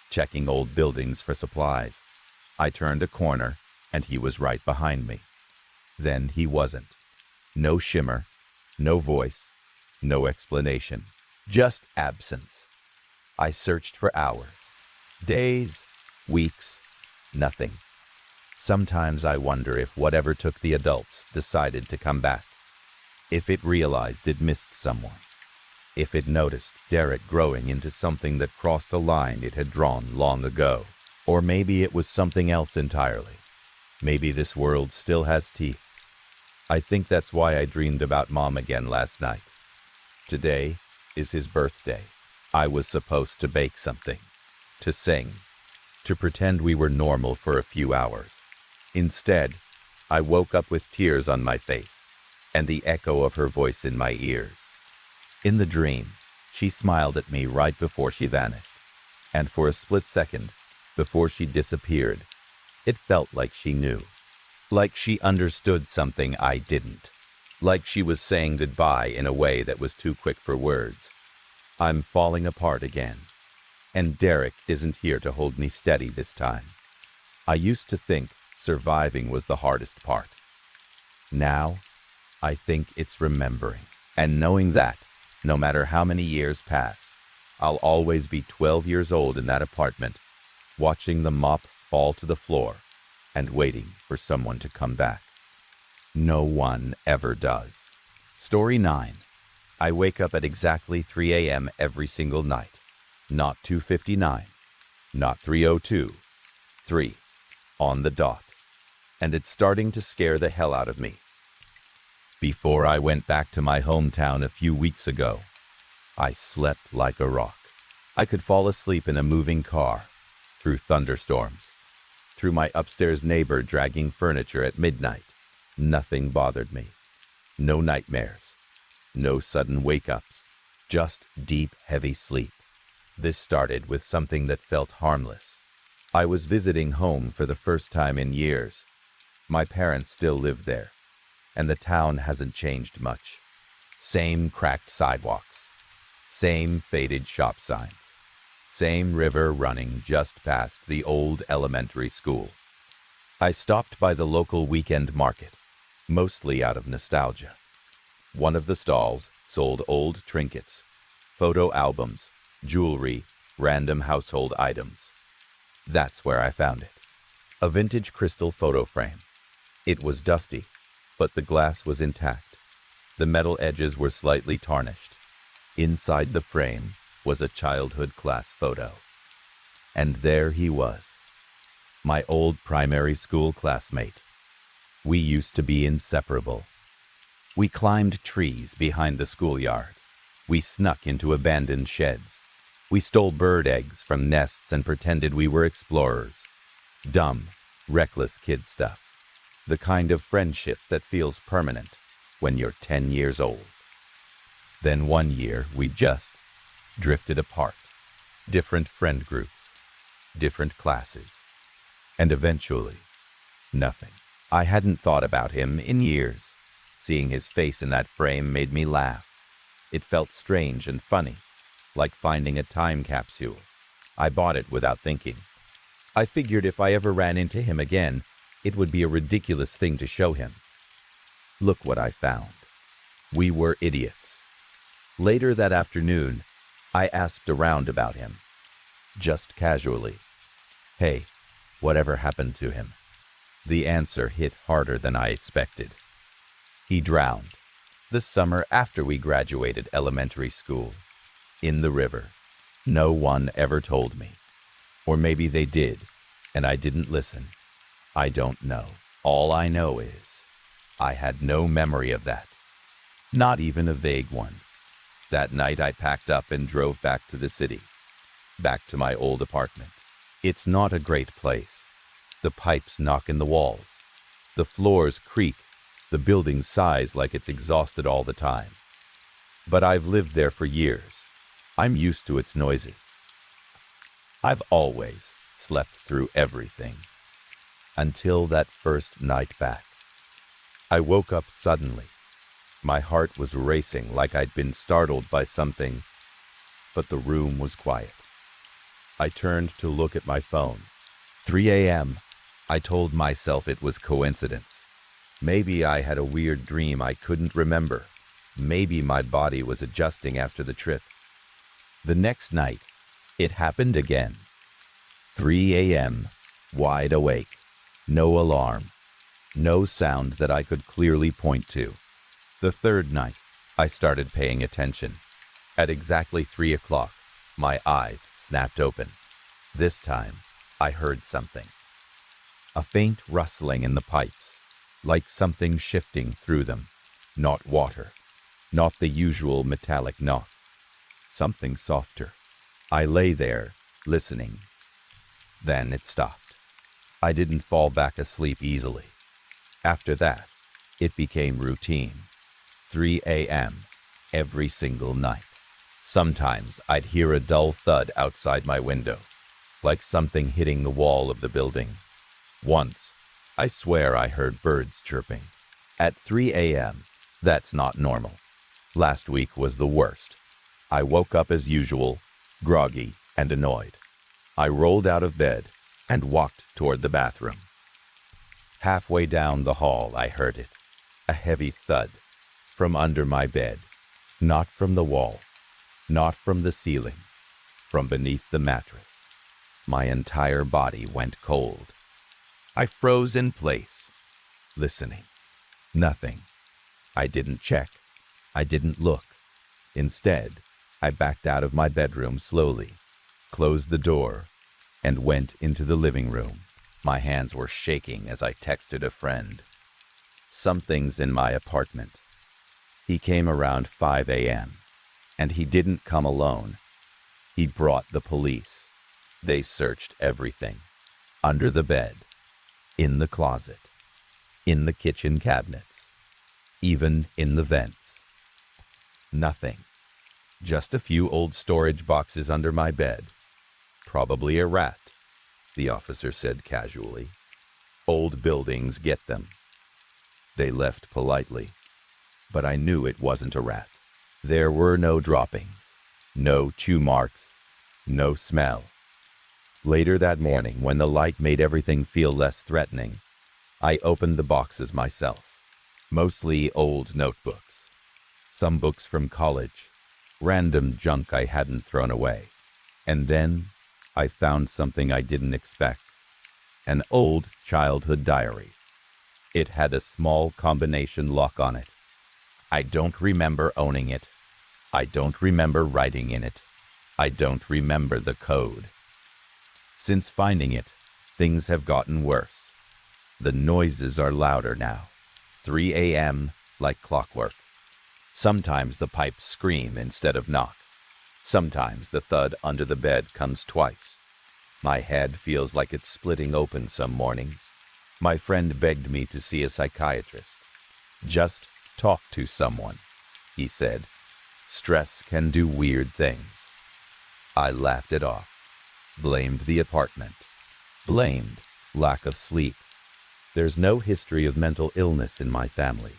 checking old buildings for supplies. I turned a corner, and he was right behind me. Then he wasn't. No shimmer, no voice, no explanation, just absence. I searched for hours, days, weeks, nothing. Sometimes I wonder if whatever took the adults decided to come back. If it realized it missed someone. If it noticed Derek growing into something that crossed a line it had drawn long ago. Or maybe it was something else entirely. Maybe this world still has teeth. I think that's why I dreamed about Mom again last night. Today is his birthday. I was supposed to bake something, to sing, to pretend we were normal for a few hours. Instead, I woke up with tears on my face and the echo of her voice in my ears. In the dream, she smiled at me right before she vanished, and for a split second, before she disappeared, it felt like she knew. Like she understood something I didn't. Like she was saying goodbye in a way that was too quick for words. I'm falling apart again, and Derek isn't here to hold me steady this time. I used to think surviving was the hardest part. Now, I think it's remembering, and knowing that, no matter how many years pass, I'll always be 12 years old in that apartment, watching the mop fall to the floor and waiting for someone to come back. No one ever does. Story 9. I wake up at exactly 3 a.m. every single night. Not 2:59, not 3:02, 3, on the dot. And it's starting to scare the hell out of me. Before I went back to my hometown a few weeks ago, I slept like a rock. I could fall asleep in a moving car, through thunderstorms, through my upstairs neighbor dragging furniture at midnight. Nothing bothered me. No nightmares, no sudden wake-ups, just deep, heavy sleep. This started with something that felt harmless. I was visiting home for the first time in years. My parents still lived there, and the town hasn't changed much. Same cracked sidewalks, same faded shop signs, same river running just past the old elementary school. I stopped by the local weekend market, mostly out of nostalgia. One of the stalls sold old trinkets, photo albums, jewelry, random household items. That's where I found it. A vintage crystal photo frame. It was dusty, but the glass was intact. The metal edges were slightly tarnished. Inside the frame was a childhood class photo. And there he was, my old primary school classmate. We used to be inseparable. We climbed trees behind the schoolyard. We snuck into abandoned sheds. We stole bird eggs from nests and pretended we were explorers. Dumb, reckless kid stuff. The kind of friendship that feels permanent when you're 10 years old. Then one year, we just drifted apart. Different friend groups, different classes, and eventually, nothing. I hadn't thought about him in years. Seeing his face in that frame made me laugh. It felt strange and funny, like finding a time capsule. I bought it without thinking. I figured if I ever ran into him again, it would be a ridiculous thing to show him. Look what I found. We were idiots. Later that afternoon, I asked around about him, just casually. Hey, whatever happened to him? The answer hit harder than I expected. He drowned, the summer after we graduated elementary school, in the river. No one ever told me. Or maybe they did, and I didn't listen. I don't know. All I know is, I had no memory of that. Not even a vague one. That night I packed up and drove back to the city. Back to my old apartment. It's not a great place. The pipes knock in the walls. The floors creak. The building sighs like it's exhausted all the time. But I've lived there for years. I'm used to its noises. I've always slept through everything. Until that first night back. I woke up suddenly. My heart was racing like I'd been startled by something, but the room was quiet. I turned to look at my phone. 3 a.m. I told myself it was coincidence. Maybe I had a weird dream I couldn't remember. Maybe my body was adjusting after the trip. The next night, it happened again. 3 a.m., wide awake, no alarm, no sound that I could clearly point to. The third night, I started paying attention. At exactly 3 o'clock, my eyes snapped open. This time, I heard something. A faint rustling in the pipes, like something shifting through them. Not water, not the usual metallic knock. Something softer. I lay there, listening. Then it stopped. I didn't fall back asleep easily. After that, it became routine. 3 a.m. every single night. Sometimes I'd hear a dull thud outside my window, like something hitting the wall of the building. Once, I swear I heard birds chirping. At 3 a.m., that's not normal. Last week was the worst. I woke up as usual, groggy and annoyed. I rolled out of bed and walked toward the bathroom. Halfway down the hall, I heard it. A heavy thud from under my bed, not from the wall, not from the ceiling, from beneath the mattress. My entire body went cold. I froze in place, listening. Nothing. I didn't check. I didn't look. Instead, I backed out of my bedroom slowly, closed the door, and went into the living room. My hands were shaking as I texted a friend. Something's in my apartment. He came around 5 a.m., and he didn't come alone. He brought the police. They searched everything. Under the bed, in the closet, in the kitchen cabinets, even in the vents. Nothing. Just a few old storage boxes under my bed. Probably a rat, the officer said casually. Old buildings get them. They left politely, but I knew it wasn't a rat. There were no droppings, no chew marks, no smell. Later that morning, when the light made everything feel less threatening, I opened the boxes myself. Mostly old notebooks. Some books from college. Random junk I hadn't thrown away. And then I found something I didn't expect. An old childhood diary. It had a small combination lock on it. I don't remember owning it. I don't remember writing in it. I don't remember the code. Since finding it, things have gotten worse. The noises are louder now. 3 a.m. like clockwork. Sometimes the pipes scream instead of knock. Sometimes the thud under the bed comes twice. My head feels like it's splitting open some mornings. My friend begged me to see a psychiatrist. Just talk to someone, he said. Stress can do weird things. I laughed it off. Blamed the apartment. Blamed lack of sleep. There's no history of mental illness in my family,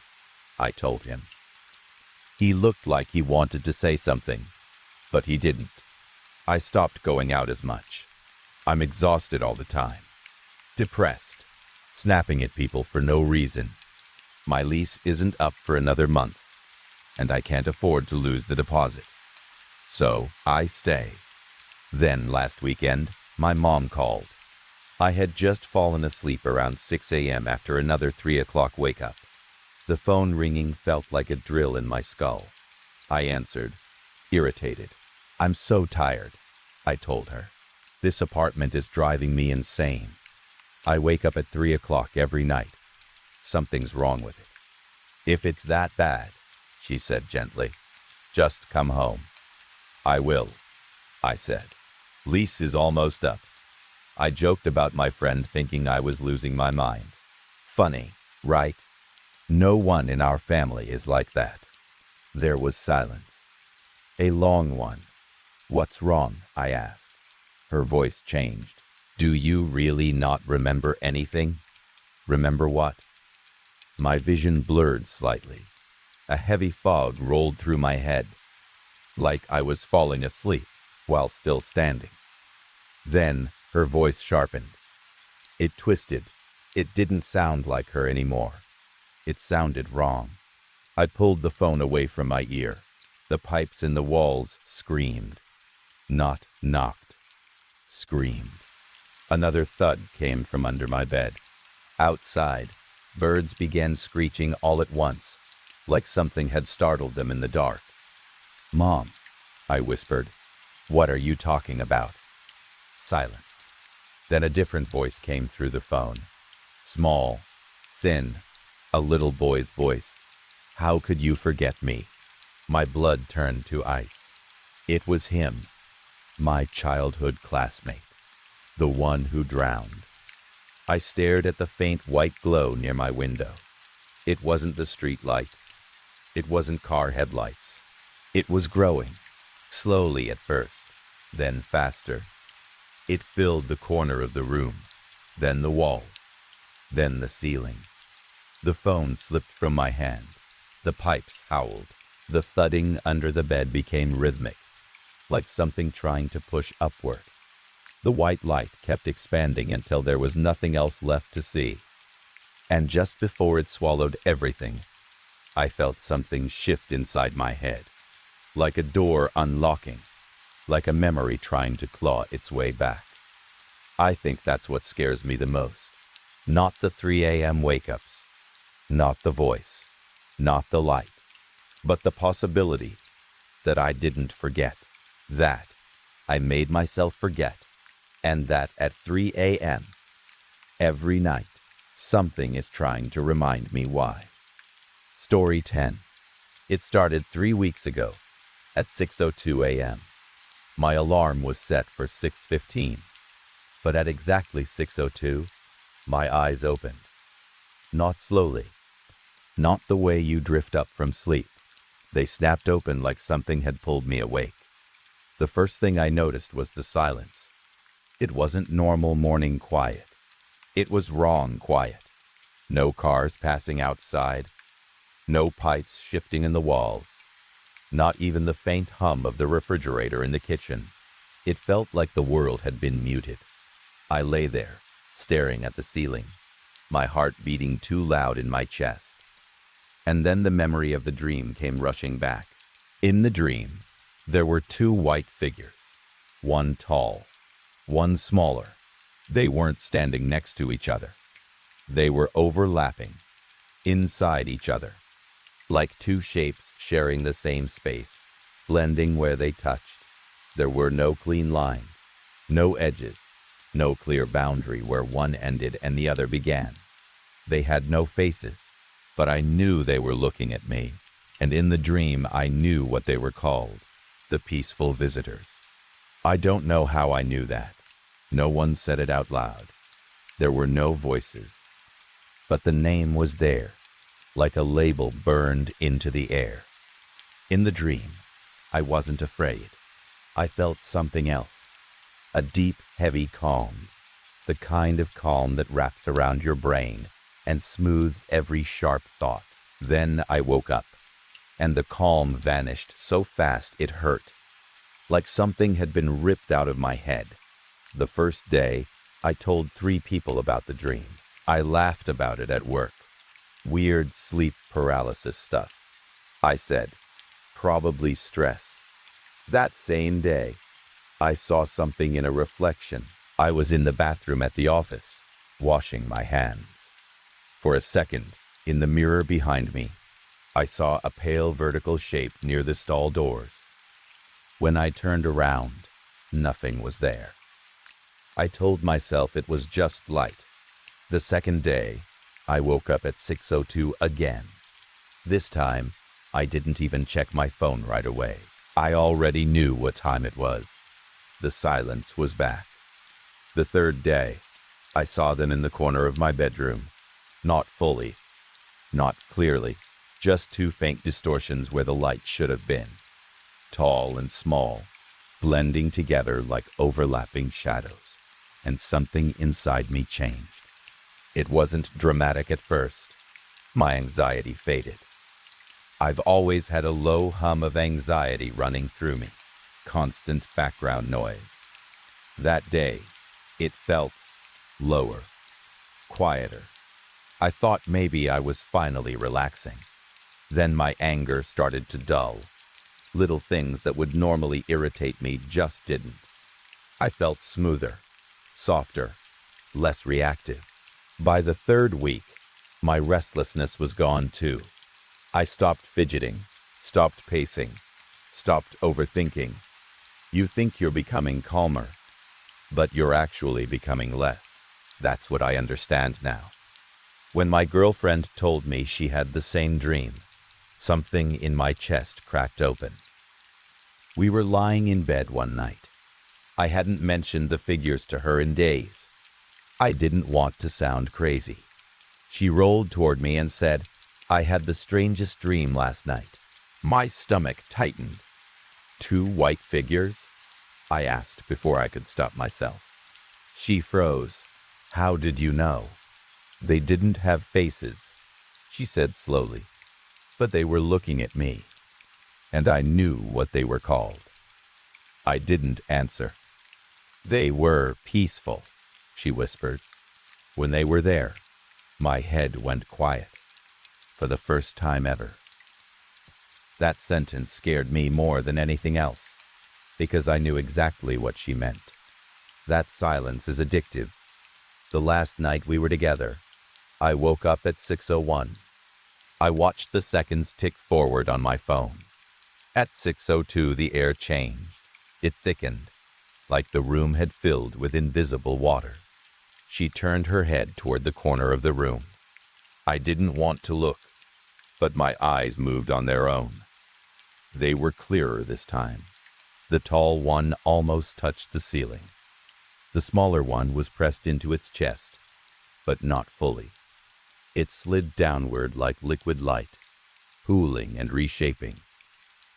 I told him. He looked like he wanted to say something, but he didn't. I stopped going out as much. I'm exhausted all the time. Depressed. Snapping at people for no reason. My lease isn't up for another month, and I can't afford to lose the deposit. So I stay. Then last weekend, my mom called. I had just fallen asleep around 6 a.m. after another 3 o'clock wake-up. The phone ringing felt like a drill in my skull. I answered, irritated. I'm so tired, I told her. This apartment is driving me insane. I wake up at 3 o'clock every night. Something's wrong with it. If it's that bad, she said gently, just come home. I will, I said. Lease is almost up. I joked about my friend thinking I was losing my mind. Funny, right? No one in our family is like that. There was silence. A long one. What's wrong? I asked. Her voice changed. Do you really not remember anything? Remember what? My vision blurred slightly. A heavy fog rolled through my head, like I was falling asleep while still standing. Then her voice sharpened. It twisted It didn't sound like her anymore. It sounded wrong. I pulled the phone away from my ear. The pipes in the walls screamed. Not knocked. Screamed. Another thud came from under my bed. Outside, birds began screeching all at once, like something had startled them in the dark. "Mom," I whispered, "what are you talking about?" Silence. Then a different voice came through the phone. Small, thin, a little boy's voice. "How could you forget me?" My blood turned to ice. It was him, my childhood classmate, the one who drowned. I stared at the faint white glow near my window. It wasn't the street light. It wasn't car headlights. It was growing, slowly at first, then faster. It filled the corner of the room, then the walls, then the ceiling. The phone slipped from my hand. The pipes howled. The thudding under the bed became rhythmic, like something trying to push upward. The white light kept expanding until there was nothing else left to see. And just before it swallowed everything, I felt something shift inside my head, like a door unlocking, like a memory trying to claw its way back. I think that's what scares me the most. Not the 3 a.m. wake-ups, not the voice, not the light, but the possibility that I didn't forget, that I made myself forget, and that at 3 a.m. every night, something is trying to remind me why. Story 10. It started 3 weeks ago at 6:02 a.m. My alarm was set for 6:15, but at exactly 6:02, my eyes opened. Not slowly, not the way you drift up from sleep. They snapped open like something had pulled me awake. The first thing I noticed was the silence. It wasn't normal morning quiet. It was wrong quiet. No cars passing outside. No pipes shifting in the walls. Not even the faint hum of the refrigerator in the kitchen. It felt like the world had been muted. I lay there, staring at the ceiling, my heart beating too loud in my chest. And then the memory of the dream came rushing back. In the dream, there were 2 white figures, one tall, one smaller. They weren't standing next to each other. They were overlapping, inside each other, like 2 shapes sharing the same space, blending where they touched. There were no clean lines, no edges, no clear boundary where one ended and the other began. They had no faces, but I knew they were looking at me, and in the dream I knew what they were called, the peaceful visitors. I don't know how I knew that. No one said it out loud. There were no voices, but the name was there, like a label burned into the air. In the dream, I wasn't afraid. I felt something else, a deep, heavy calm, the kind of calm that wraps around your brain and smooths every sharp thought. Then I woke up, and the calm vanished so fast it hurt, like something had been ripped out of my head. The first day, I told 3 people about the dream. I laughed about it at work. Weird sleep paralysis stuff. I said, probably stress. That same day, I saw something in a reflection. I was in the bathroom at the office, washing my hands. For a second, in the mirror behind me, I saw a pale vertical shape near the stall doors. When I turned around, nothing was there. I told myself it was just light. The second day, I woke up at 6:02 again. This time, I didn't even check my phone right away. I already knew what time it was. The silence was back. The third day, I saw them in the corner of my bedroom. Not fully, not clearly, just 2 faint distortions where the light should have been. Tall and small, blending together like overlapping shadows. And something inside me changed. It wasn't dramatic at first. My anxiety faded. I've always had a low hum of anxiety running through me, constant background noise. That day, it felt lower, quieter. I thought maybe I was finally relaxing. Then my anger started to dull. Little things that would normally irritate me just didn't. I felt smoother, softer, less reactive. By the third week, my restlessness was gone too. I stopped fidgeting, stopped pacing, stopped overthinking. You think you're becoming calmer, but you're actually becoming less. That's what I understand now. When my girlfriend told me she had the same dream, something in my chest cracked open. We were lying in bed one night. I hadn't mentioned the figures to her in days. I didn't want to sound crazy. She rolled toward me and said, "I had the strangest dream last night." My stomach tightened. "Two white figures?" I asked before I could stop myself. She froze. "How did you know?" "They didn't have faces," she said slowly, "but they were looking at me, and I knew what they were called." I didn't answer. "They were peaceful," she whispered. When they were there, my head went quiet, for the first time ever. That sentence scared me more than anything else, because I knew exactly what she meant. That silence is addictive. The last night we were together, I woke up at 6:01. I watched the seconds tick forward on my phone. At 6:02, the air changed. It thickened, like the room had filled with invisible water. She turned her head toward the corner of the room. I didn't want to look, but my eyes moved on their own. They were clearer this time. The tall one almost touched the ceiling. The smaller one was pressed into its chest, but not fully. It slid downward like liquid light, pooling and reshaping.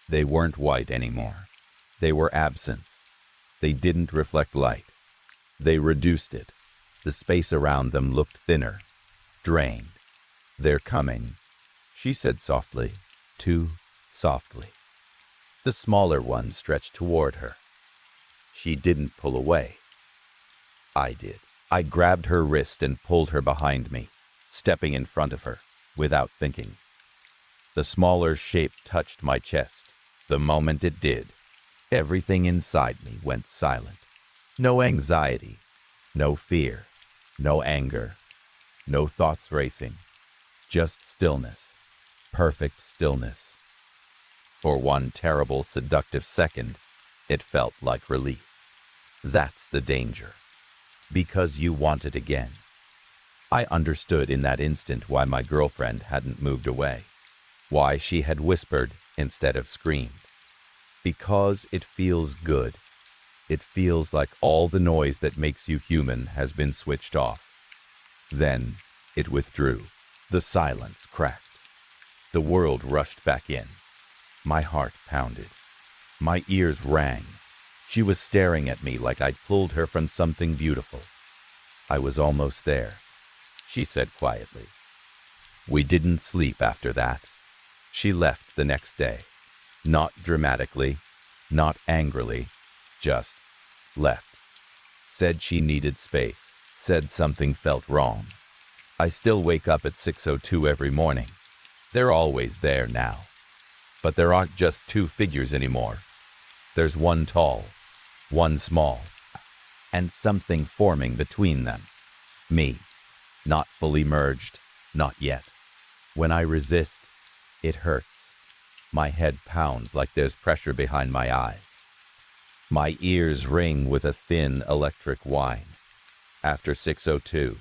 They weren't white anymore. They were absence. They didn't reflect light. They reduced it. The space around them looked thinner, drained. "They're coming," she said softly, too softly. The smaller one stretched toward her. She didn't pull away. I did. I grabbed her wrist and pulled her behind me, stepping in front of her, without thinking. The smaller shape touched my chest. The moment it did, everything inside me went silent. No anxiety, no fear, no anger, no thoughts racing, just stillness, perfect stillness. For one terrible, seductive second, it felt like relief. That's the danger. Because you want it again. I understood in that instant why my girlfriend hadn't moved away, why she had whispered instead of screamed. Because it feels good. It feels like all the noise that makes you human has been switched off. Then it withdrew. The silence cracked. The world rushed back in. My heart pounded. My ears rang. She was staring at me like I'd pulled her from something beautiful. "I was almost there," she said quietly. We didn't sleep after that. She left the next day. Not dramatically, not angrily, just left. Said she needed space, said something felt wrong. I still wake up at 6:02 every morning. They're always there now. But there aren't just two figures anymore. There's one tall, one small, and something forming between them. Me, not fully merged, not yet. When I resist, it hurts. My head pounds like there's pressure behind my eyes. My ears ring with a thin electric whine. After 6:02,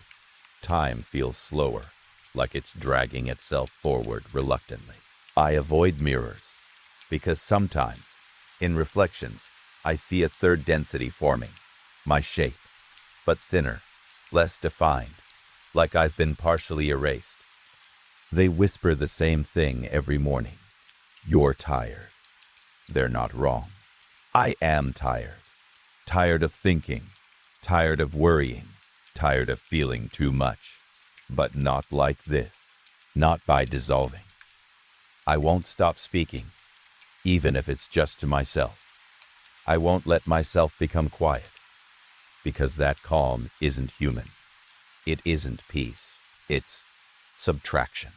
time feels slower, like it's dragging itself forward reluctantly. I avoid mirrors, because sometimes, in reflections, I see a third density forming, my shape, but thinner, less defined, like I've been partially erased. They whisper the same thing every morning. "You're tired." They're not wrong. I am tired. Tired of thinking, tired of worrying, tired of feeling too much. But not like this, not by dissolving. I won't stop speaking, even if it's just to myself. I won't let myself become quiet, because that calm isn't human. It isn't peace. It's subtraction.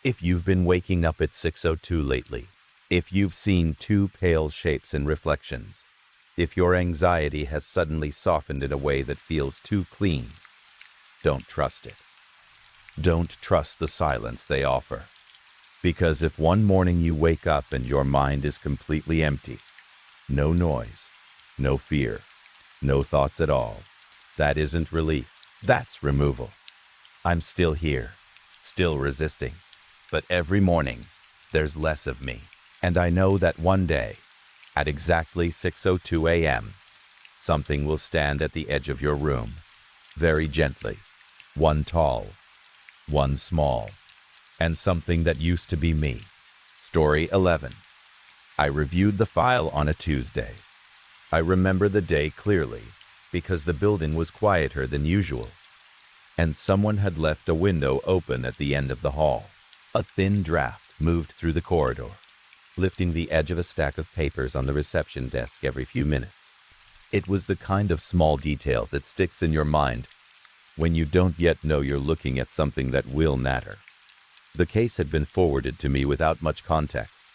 If you've been waking up at 6:02 lately, if you've seen two pale shapes in reflections, if your anxiety has suddenly softened in a way that feels too clean, don't trust it. Don't trust the silence they offer. Because if one morning you wake up and your mind is completely empty, no noise, no fear, no thoughts at all, that isn't relief, that's removal. I'm still here, still resisting, but every morning there's less of me. And I know that one day, at exactly 6:02 a.m., something will stand at the edge of your room, very gently, one tall, one small, and something that used to be me. Story 11. I reviewed the file on a Tuesday. I remember the day clearly because the building was quieter than usual, and someone had left a window open at the end of the hall. A thin draft moved through the corridor, lifting the edge of a stack of papers on the reception desk every few minutes. It was the kind of small detail that sticks in your mind when you don't yet know you're looking at something that will matter. The case had been forwarded to me without much context.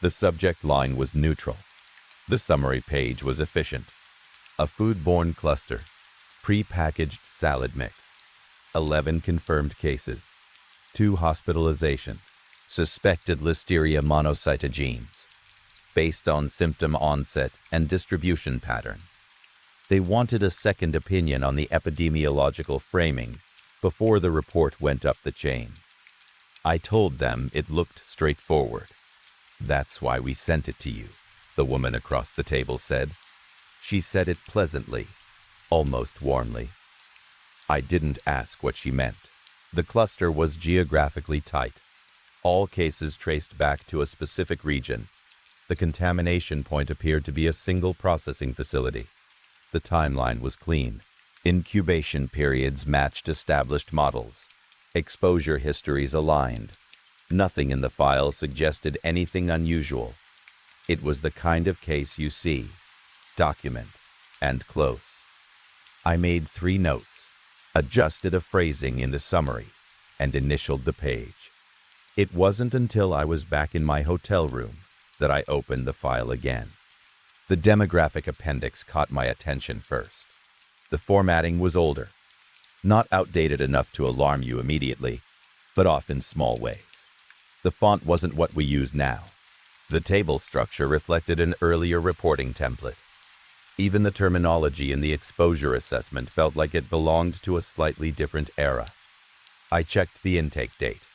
The subject line was neutral. The summary page was efficient. A foodborne cluster, pre-packaged salad mix, 11 confirmed cases, 2 hospitalizations, suspected Listeria monocytogenes, based on symptom onset and distribution pattern. They wanted a second opinion on the epidemiological framing before the report went up the chain. I told them it looked straightforward. That's why we sent it to you, the woman across the table said. She said it pleasantly, almost warmly. I didn't ask what she meant. The cluster was geographically tight. All cases traced back to a specific region. The contamination point appeared to be a single processing facility. The timeline was clean. Incubation periods matched established models. Exposure histories aligned. Nothing in the file suggested anything unusual. It was the kind of case you see, document, and close. I made 3 notes, adjusted a phrasing in the summary, and initialed the page. It wasn't until I was back in my hotel room that I opened the file again. The demographic appendix caught my attention first. The formatting was older, not outdated enough to alarm you immediately, but off in small ways. The font wasn't what we use now. The table structure reflected an earlier reporting template. Even the terminology in the exposure assessment felt like it belonged to a slightly different era. I checked the intake date.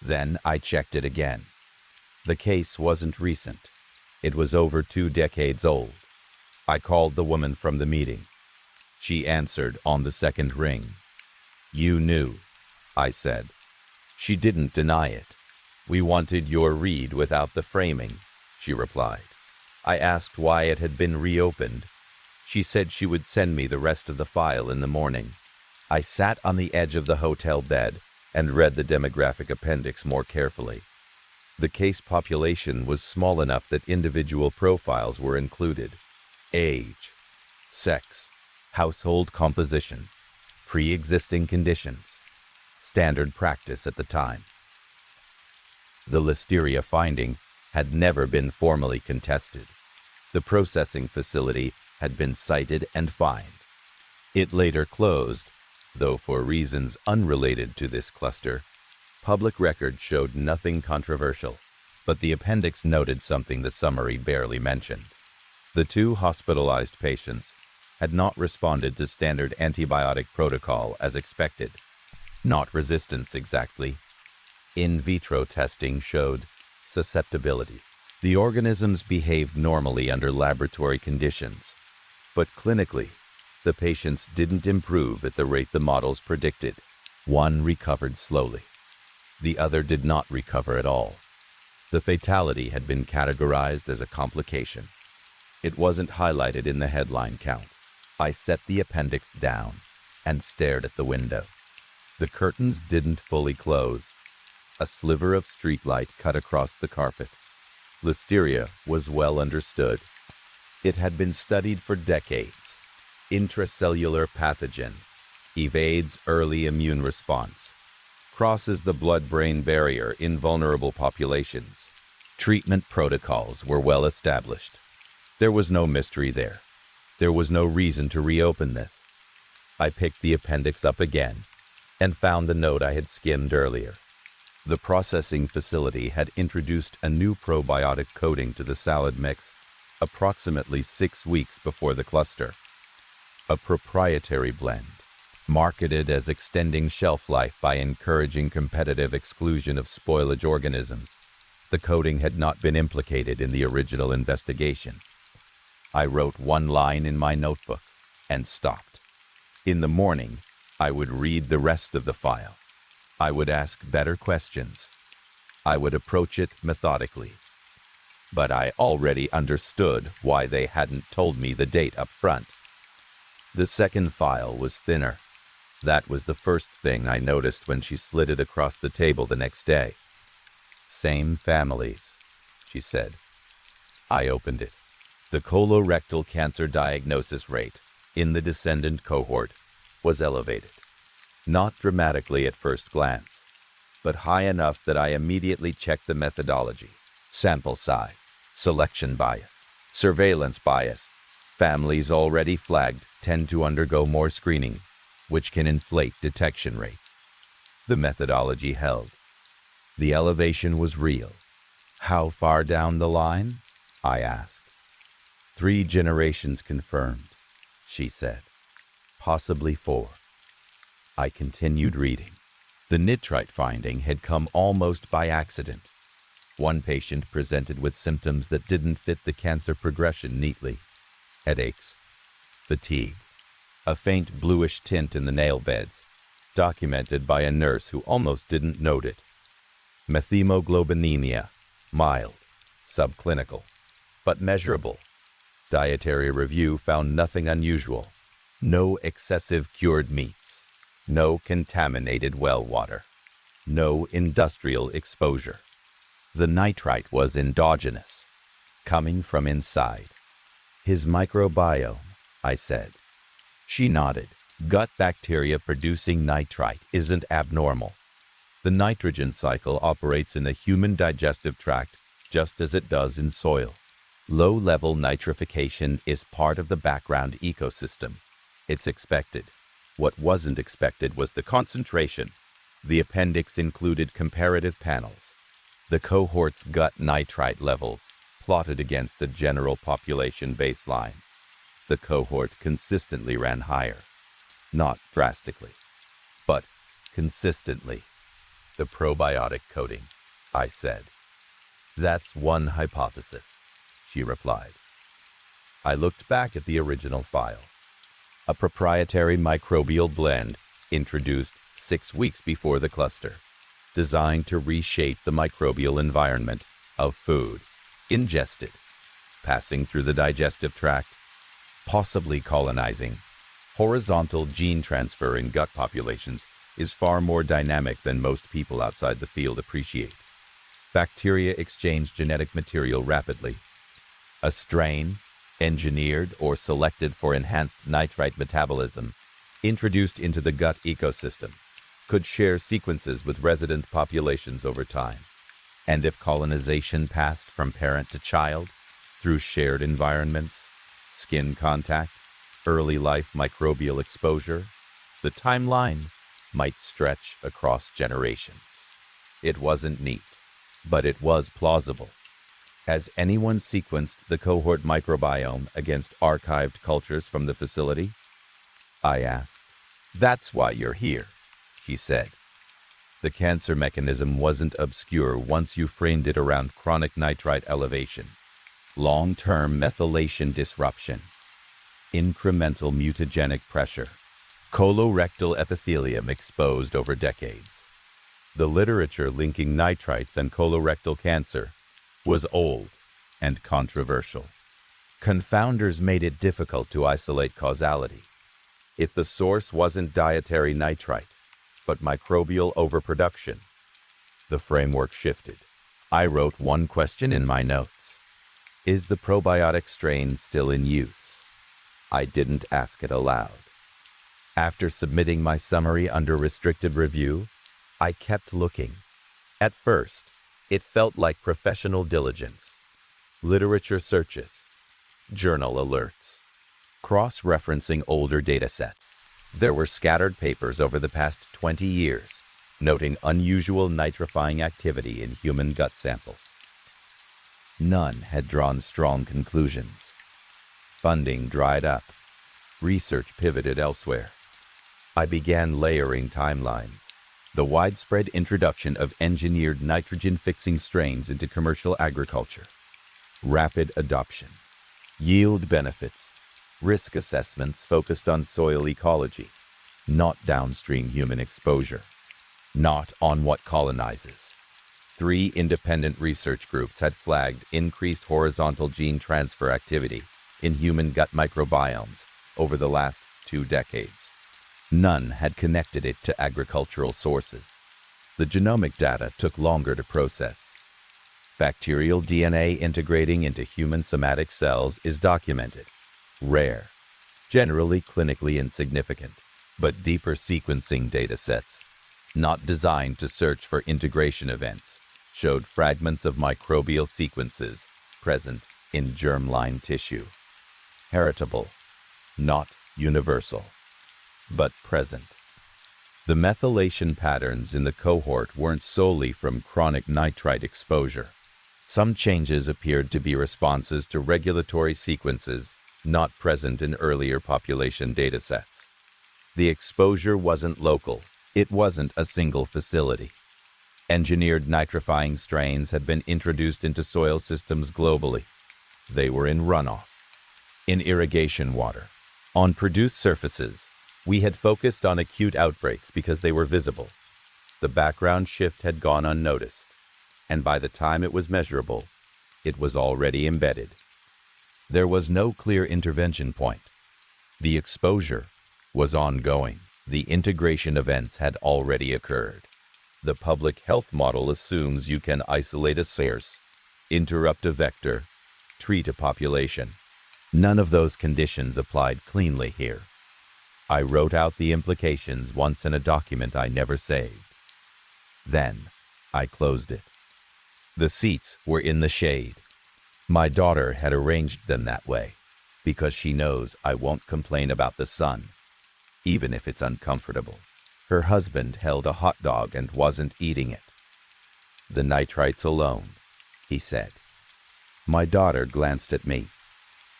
Then I checked it again. The case wasn't recent. It was over 2 decades old. I called the woman from the meeting. She answered on the second ring. "You knew," I said. She didn't deny it. "We wanted your read without the framing," she replied. I asked why it had been reopened. She said she would send me the rest of the file in the morning. I sat on the edge of the hotel bed and read the demographic appendix more carefully. The case population was small enough that individual profiles were included. Age, sex, household composition, pre-existing conditions, standard practice at the time. The Listeria finding had never been formally contested. The processing facility had been cited and fined. It later closed, though for reasons unrelated to this cluster. Public record showed nothing controversial, but the appendix noted something the summary barely mentioned. The 2 hospitalized patients had not responded to standard antibiotic protocol as expected. Not resistance exactly. In vitro testing showed susceptibility. The organisms behaved normally under laboratory conditions, but clinically, the patients didn't improve at the rate the models predicted. One recovered slowly. The other did not recover at all. The fatality had been categorized as a complication. It wasn't highlighted in the headline count. I set the appendix down and stared at the window. The curtains didn't fully close. A sliver of streetlight cut across the carpet. Listeria was well understood. It had been studied for decades. Intracellular pathogen, evades early immune response, crosses the blood-brain barrier in vulnerable populations. Treatment protocols were well established. There was no mystery there. There was no reason to reopen this. I picked the appendix up again and found the note I had skimmed earlier. The processing facility had introduced a new probiotic coating to the salad mix approximately 6 weeks before the cluster. A proprietary blend, marketed as extending shelf life by encouraging competitive exclusion of spoilage organisms. The coating had not been implicated in the original investigation. I wrote one line in my notebook and stopped. In the morning, I would read the rest of the file. I would ask better questions. I would approach it methodically. But I already understood why they hadn't told me the date up front. The second file was thinner. That was the first thing I noticed when she slid it across the table the next day. Same families, she said. I opened it. The colorectal cancer diagnosis rate in the descendant cohort was elevated. Not dramatically at first glance, but high enough that I immediately checked the methodology. Sample size, selection bias, surveillance bias. Families already flagged tend to undergo more screening, which can inflate detection rates. The methodology held. The elevation was real. How far down the line? I asked. 3 generations confirmed, she said. Possibly 4. I continued reading. The nitrite finding had come almost by accident. One patient presented with symptoms that didn't fit the cancer progression neatly. Headaches, fatigue, a faint bluish tint in the nail beds, documented by a nurse who almost didn't note it. Methemoglobinemia, mild, subclinical, but measurable. Dietary review found nothing unusual. No excessive cured meats. No contaminated well water. No industrial exposure. The nitrite was endogenous, coming from inside. His microbiome, I said. She nodded. Gut bacteria producing nitrite isn't abnormal. The nitrogen cycle operates in the human digestive tract just as it does in soil. Low-level nitrification is part of the background ecosystem. It's expected. What wasn't expected was the concentration. The appendix included comparative panels. The cohort's gut nitrite levels plotted against the general population baseline. The cohort consistently ran higher. Not drastically, but consistently. The probiotic coating, I said. That's one hypothesis, she replied. I looked back at the original file. A proprietary microbial blend introduced 6 weeks before the cluster, designed to reshape the microbial environment of food ingested, passing through the digestive tract, possibly colonizing. Horizontal gene transfer in gut populations is far more dynamic than most people outside the field appreciate. Bacteria exchange genetic material rapidly. A strain, engineered or selected for enhanced nitrite metabolism, introduced into the gut ecosystem, could share sequences with resident populations over time. And if colonization passed from parent to child, through shared environments, skin contact, early life microbial exposure, the timeline might stretch across generations. It wasn't neat, but it was plausible. Has anyone sequenced the cohort microbiome against archived cultures from the facility? I asked. That's why you're here, she said. The cancer mechanism wasn't obscure once you framed it around chronic nitrite elevation, long-term methylation disruption, incremental mutagenic pressure, colorectal epithelium exposed over decades. The literature linking nitrites and colorectal cancer was old and controversial. Confounders made it difficult to isolate causality. If the source wasn't dietary nitrite, but microbial overproduction, the framework shifted. I wrote one question in my notes. Is the probiotic strain still in use? I didn't ask it aloud. After submitting my summary under restricted review, I kept looking. At first, it felt like professional diligence. Literature searches, journal alerts, cross-referencing older datasets. There were scattered papers over the past 20 years, noting unusual nitrifying activity in human gut samples. None had drawn strong conclusions. Funding dried up. Research pivoted elsewhere. I began layering timelines. The widespread introduction of engineered nitrogen-fixing strains into commercial agriculture. Rapid adoption. Yield benefits. Risk assessments focused on soil ecology, not downstream human exposure. Not on what colonizes. 3 independent research groups had flagged increased horizontal gene transfer activity in human gut microbiomes over the last 2 decades. None had connected it to agricultural sources. The genomic data took longer to process. Bacterial DNA integrating into human somatic cells is documented. Rare, generally clinically insignificant, but deeper sequencing datasets, not designed to search for integration events, showed fragments of microbial sequences present in germline tissue. Heritable, not universal, but present. The methylation patterns in the cohort weren't solely from chronic nitrite exposure. Some changes appeared to be responses to regulatory sequences not present in earlier population datasets. The exposure wasn't local. It wasn't a single facility. Engineered nitrifying strains had been introduced into soil systems globally. They were in runoff, in irrigation water, on produced surfaces. We had focused on acute outbreaks because they were visible. The background shift had gone unnoticed, and by the time it was measurable, it was already embedded. There was no clear intervention point. The exposure was ongoing. The integration events had already occurred. The public health model assumes you can isolate a source, interrupt a vector, treat a population. None of those conditions applied cleanly here. I wrote out the implications once in a document I never saved. Then I closed it. The seats were in the shade. My daughter had arranged them that way because she knows I won't complain about the sun, even if it's uncomfortable. Her husband held a hot dog and wasn't eating it. The nitrites alone, he said. My daughter glanced at me.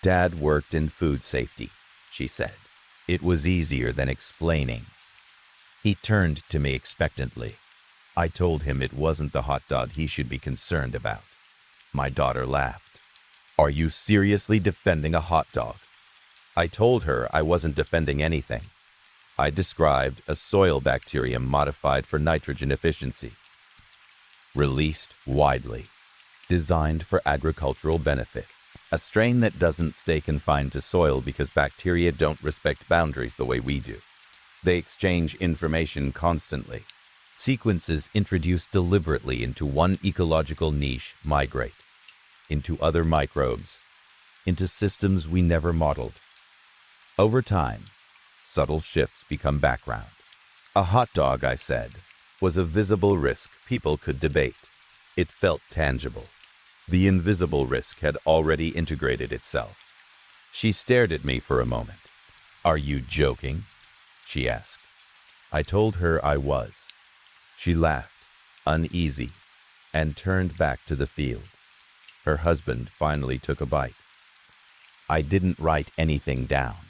Dad worked in food safety, she said. It was easier than explaining. He turned to me expectantly. I told him it wasn't the hot dog he should be concerned about. My daughter laughed. Are you seriously defending a hot dog? I told her I wasn't defending anything. I described a soil bacterium modified for nitrogen efficiency, released widely, designed for agricultural benefit, a strain that doesn't stay confined to soil because bacteria don't respect boundaries the way we do. They exchange information constantly. Sequences introduced deliberately into one ecological niche migrate, into other microbes, into systems we never modeled. Over time, subtle shifts become background. A hot dog, I said, was a visible risk people could debate. It felt tangible. The invisible risk had already integrated itself. She stared at me for a moment. Are you joking? She asked. I told her I was. She laughed, uneasy, and turned back to the field. Her husband finally took a bite. I didn't write anything down.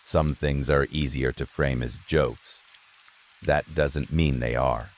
Some things are easier to frame as jokes. That doesn't mean they are.